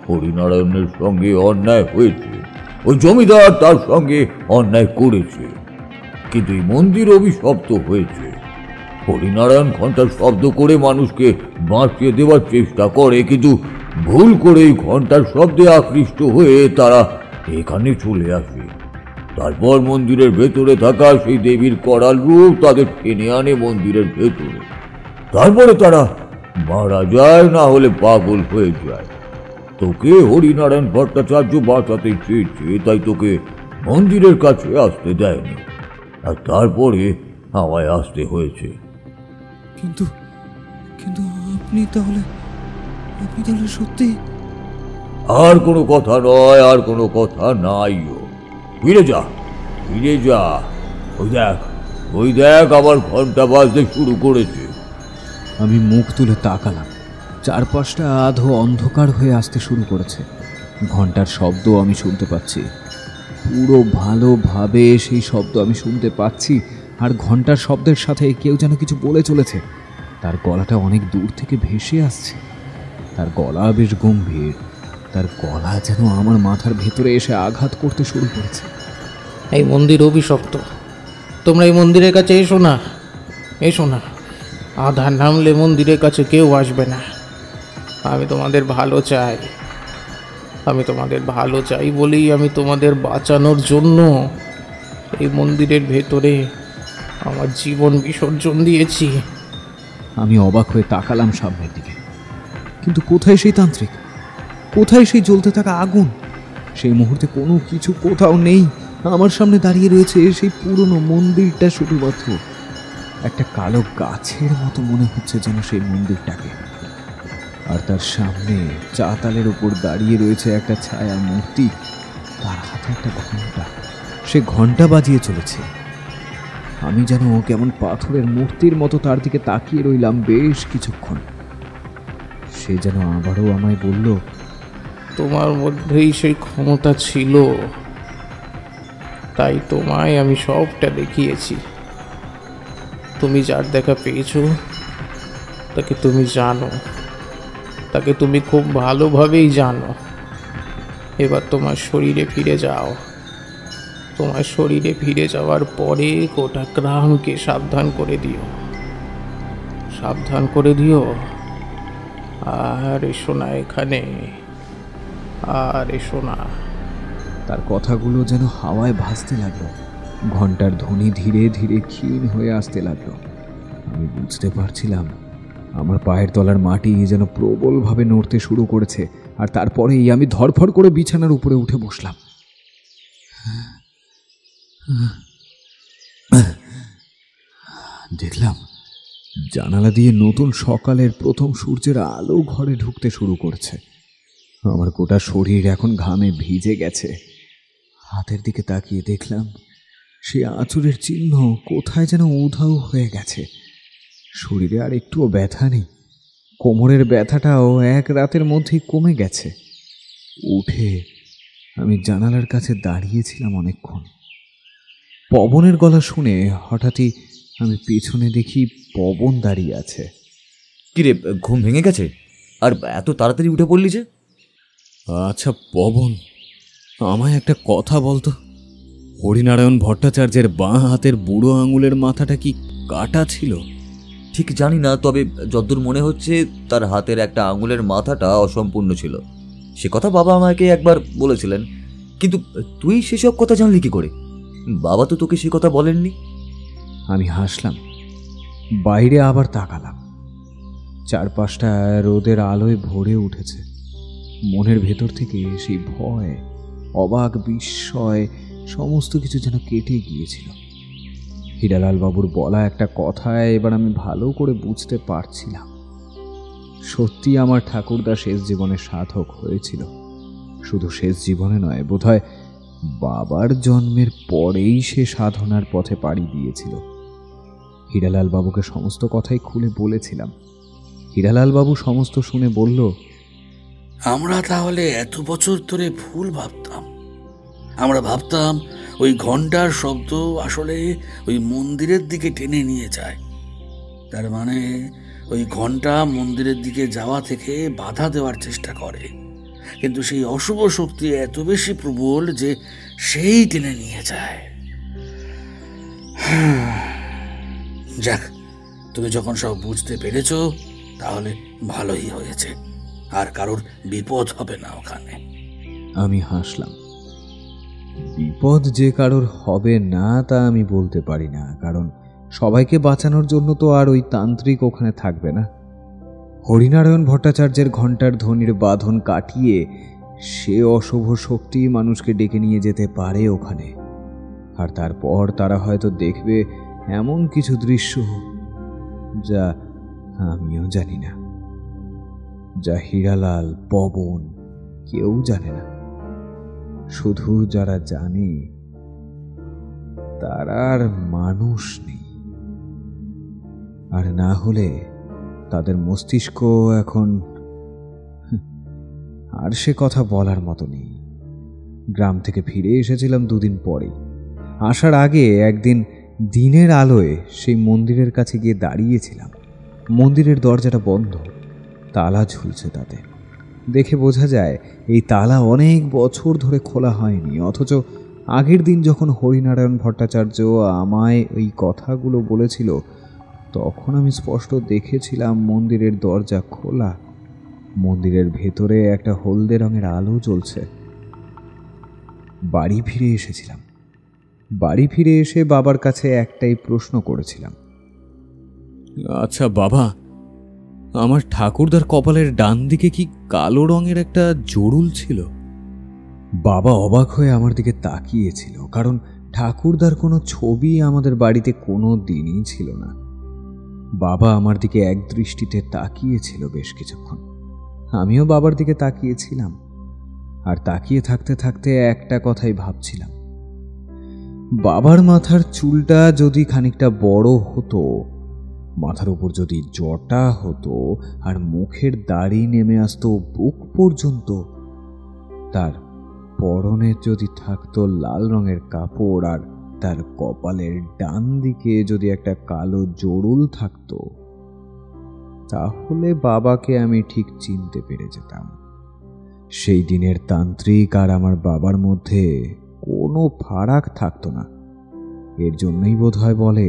হরিনারায়ণের সঙ্গে অন্যায় হয়েছে, ওই জমিদার তার সঙ্গে অন্যায় করেছে, কিন্তু এই মন্দির অভিশপ্ত হয়েছে। হরিনারায়ণ ঘন্টার শব্দ করে মানুষকে বাঁচিয়ে দেওয়ার চেষ্টা করে, কিন্তু ভুল করে এই ঘন্টার শব্দে আকৃষ্ট হয়ে তারা এখানে চলে আসে। তারপর মন্দিরের ভেতরে থাকা সেই দেবীর করাল রূপ তাদের টেনে আনে মন্দিরের ভেতরে। তারপরে তারা মারা যায়, না হলে পাগল হয়ে যায়। তোকে হরিনারায়ণ ভট্টাচার্য বাঁচাতে চেয়েছে, তাই তোকে মন্দিরের কাছে আসতে দেয়নি, আর তারপরে আমায় আসতে হয়েছে। কিন্তু আপনি তাহলে সত্যি? আর কোনো কথা নয়, আর কোনো কথা নাই। ফিরে যা। ওই দেখ আবার ঘন্টা বাজতে শুরু করেছে। আমি মুখ তুলে তাকালাম। চারপাশটা আধো অন্ধকার হয়ে আসতে শুরু করেছে। ঘন্টার শব্দ আমি শুনতে পাচ্ছি, পুরো ভালোভাবে সেই শব্দ আমি শুনতে পাচ্ছি। আর ঘন্টার শব্দের সাথে কেউ যেন কিছু বলে চলেছে। তার গলাটা অনেক দূর থেকে ভেসে আসছে। তার গলা বেশ গম্ভীর। তার গলা যেন আমার মাথার ভেতরে এসে আঘাত করতে শুরু করেছে। এই মন্দির অভিশপ্ত, তোমরা এই মন্দিরের কাছে এসো না। আধার নামলে মন্দিরের কাছে কেউ আসবে না। আমি তোমাদের ভালো চাই, আমি তোমাদের ভালো চাই বলেই আমি তোমাদের বাঁচানোর জন্য এই মন্দিরের ভেতরে আমার জীবন বিসর্জন দিয়েছি। আমি অবাক হয়ে তাকালাম সামনের দিকে, কিন্তু কোথায় সেই তান্ত্রিক, কোথায় সেই জ্বলতে থাকা আগুন? সেই মুহূর্তে কোনো কিছু কোথাও নেই। আমার সামনে দাঁড়িয়ে রয়েছে সেই পুরনো মন্দিরটা, শুধুমাত্র একটা কালো গাছের মতো মনে হচ্ছে যেন সেই মন্দিরটাকে। আর তার সামনে চাতালের উপর দাঁড়িয়ে রয়েছে একটা ছায়া মূর্তি, তার হাতে একটা ঘণ্টা, সে ঘণ্টা বাজিয়ে চলেছে। আমি যেন কেমন পাথরের মূর্তির মতো তার দিকে তাকিয়ে রইলাম বেশ কিছুক্ষণ। সে যেন আবারও আমায় বলল, তোমার মধ্যেই সেই ক্ষমতা ছিল, তাই তোমায় আমি সবটা দেখিয়েছি। তুমি যার দেখা পেয়েছো তাকে তুমি জানো, তাকে তুমি খুব ভালোভাবেই জানো। এবার তোমার শরীরে ফিরে যাও। তোমার শরীরে ফিরে যাওয়ার পরে গোটা গ্রামকে সাবধান করে দিও, সাবধান করে দিও। আর এসো না এখানে, আর এসো না। তার কথাগুলো যেন হাওয়ায় ভাসতে লাগলো। ঘণ্টার ধ্বনি ধীরে ধীরে ক্ষীণ হয়ে আসতে লাগলো। আমি বুঝতে পারছিলাম আমার পায়ের তলার মাটি যেন প্রবলভাবে নড়তে শুরু করেছে। আর তারপরেই আমি ধড়ফড় করে বিছানার উপরে উঠে বসলাম। দেখলাম জানালা দিয়ে নতুন সকালের প্রথম সূর্যের আলো ঘরে ঢুকতে শুরু করছে। আমার গোটা শরীর এখন ঘামে ভিজে গেছে। হাতের দিকে তাকিয়ে দেখলাম সে আঁচড়ের চিহ্ন কোথায় যেন উধাও হয়ে গেছে। শরীরে আর একটুও ব্যথা নেই। কোমরের ব্যথাটাও এক রাতের মধ্যেই কমে গেছে। উঠে আমি জানালার কাছে দাঁড়িয়েছিলাম অনেকক্ষণ। পবনের গলা শুনে হঠাৎই আমি পেছনে দেখি পবন দাঁড়িয়ে আছে। কিরে, ঘুম ভেঙে গেছে? আর এত তাড়াতাড়ি উঠে পড়লি যে? আচ্ছা পবন, আমায় একটা কথা বলতো। হরিনারায়ণ ভট্টাচার্যের বাঁ হাতের বুড়ো আঙুলের মাথাটা কি কাটা ছিল? ঠিক জানি না, তবে যতদূর মনে হচ্ছে তার হাতের একটা আঙুলের মাথাটা অসম্পূর্ণ ছিল। সে কথা বাবা আমাকে একবার বলেছিলেন। কিন্তু তুই সেসব কথা জানলি কি করে? বাবা তো তোকে সে কথা বলেননি। আমি হাসলাম, বাইরে আবার তাকালাম। চারপাশটা রোদের আলোয় ভরে উঠেছে। মনের ভেতর থেকে সেই ভয়, অবাক বিস্ময় সমস্ত কিছু যেন কেটে গিয়েছিল। হীরালাল বাবুর বলা একটা কথায় এবার আমি ভালো করে বুঝতে পারছিলাম, সত্যি আমার ঠাকুরদা শেষ জীবনে সাধক হয়েছিল। শুধু শেষ জীবনে নয়, বোধহয় বাবার জন্মের পরেই সে সাধনার পথে পাড়ি দিয়েছিল। হীরালাল বাবুকে সমস্ত কথাই খুলে বলেছিলাম। হীরালাল বাবু সমস্ত শুনে বলল, আমরা তাহলে এত বছর ধরে ভুল ভাবতাম। আমরা ভাবতাম ওই ঘন্টার শব্দ আসলে ওই মন্দিরের দিকে টেনে নিয়ে যায়। তার মানে ওই ঘন্টা মন্দিরের দিকে যাওয়া থেকে বাধা দেওয়ার চেষ্টা করে, কিন্তু সেই অশুভ শক্তি এত বেশি প্রবল যে সেই টেনে নিয়ে যায়। যাক, তুমি যখন সব বুঝতে পেরেছ তাহলে ভালোই হয়েছে, আর কারোর বিপদ হবে না ওখানে। আমি হাসলাম। বিপদ যে কারোর হবে না তা আমি বলতে পারি না, কারণ সবাইকে বাঁচানোর জন্য তো আর ওই তান্ত্রিক ওখানে থাকবে না। হরিনারায়ণ ভট্টাচার্যের ঘণ্টার ধ্বনির বাঁধন কাটিয়ে সে অশুভ শক্তি মানুষকে ডেকে নিয়ে যেতে পারে ওখানে। আর তারপর তারা হয়তো দেখবে এমন কিছু দৃশ্য যা আমিও জানি না, যা হীরালাল, পবন কেউ জানে না। শুধু যারা জানে তারা আর মানুষ নেই, আর না হলে তাদের মস্তিষ্ক এখন আর সে কথা বলার মতো নেই। গ্রাম থেকে ফিরে এসেছিলাম দুদিন পরেই। আসার আগে একদিন দিনের আলোয় সেই মন্দিরের কাছে গিয়ে দাঁড়িয়েছিলাম। মন্দিরের দরজাটা বন্ধ, তালা ঝুলছে তাতে। দেখে বোঝা যায় এই তালা অনেক বছর ধরে খোলা হয়নি। অথচ আগের দিন যখন হরিনারায়ণ ভট্টাচার্য আমায় এই কথাগুলো বলেছিল, তখন আমি স্পষ্ট দেখেছিলাম মন্দিরের দরজা খোলা। মন্দিরের ভেতরে একটা হলদে রঙের আলো জ্বলছে। বাড়ি ফিরে এসেছিলাম। বাড়ি ফিরে এসে বাবার কাছে একটাই প্রশ্ন করেছিলাম, আচ্ছা বাবা, আমার ঠাকুরদার কপালের ডান দিকে কি কালো রঙের একটা জড়ুল ছিল? বাবা অবাক হয়ে আমার দিকে তাকিয়েছিল, কারণ ঠাকুরদার কোনো ছবি আমাদের বাড়িতে কোনো দিনই ছিল না। বাবা আমার দিকে এক দৃষ্টিতে তাকিয়েছিল বেশ কিছুক্ষণ। আমিও বাবার দিকে তাকিয়েছিলাম, আর তাকিয়ে থাকতে থাকতে একটা কথাই ভাবছিলাম, বাবার মাথার চুলটা যদি খানিকটা বড় হতো, মাথার উপর যদি জটা হতো, আর মুখের দাড়ি নেমে আসতো বুক পর্যন্ত, তার পরনে যদি থাকতো লাল রঙের কাপড়, আর তার কপালের ডান দিকে যদি একটা কালো জড়ুল থাকতো, তাহলে বাবাকে আমি ঠিক চিনতে পেরে যেতাম। সেই দিনের তান্ত্রিক আর আমার বাবার মধ্যে কোনো ফারাক থাকতো না। এর জন্যই বোধহয় বলে,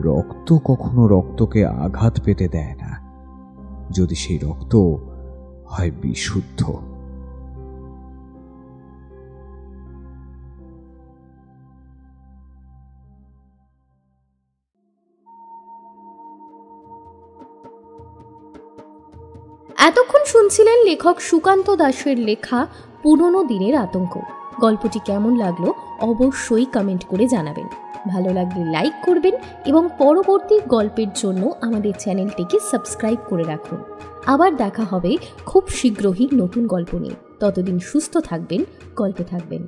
রক্ত কখনো রক্তকে আঘাত পেতে দেয় না, যদি সেই রক্ত হয় বিশুদ্ধ। এতক্ষণ শুনছিলেন লেখক সুকান্ত দাসের লেখা পুরনো দিনের আতঙ্ক। গল্পটি কেমন লাগলো অবশ্যই কমেন্ট করে জানাবেন। ভালো লাগলে লাইক করবেন এবং পরবর্তী গল্পের জন্য আমাদের চ্যানেলটিকে সাবস্ক্রাইব করে রাখুন। আবার দেখা হবে খুব শীঘ্রই নতুন গল্প নিয়ে। ততদিন সুস্থ থাকবেন, গল্পে থাকবেন।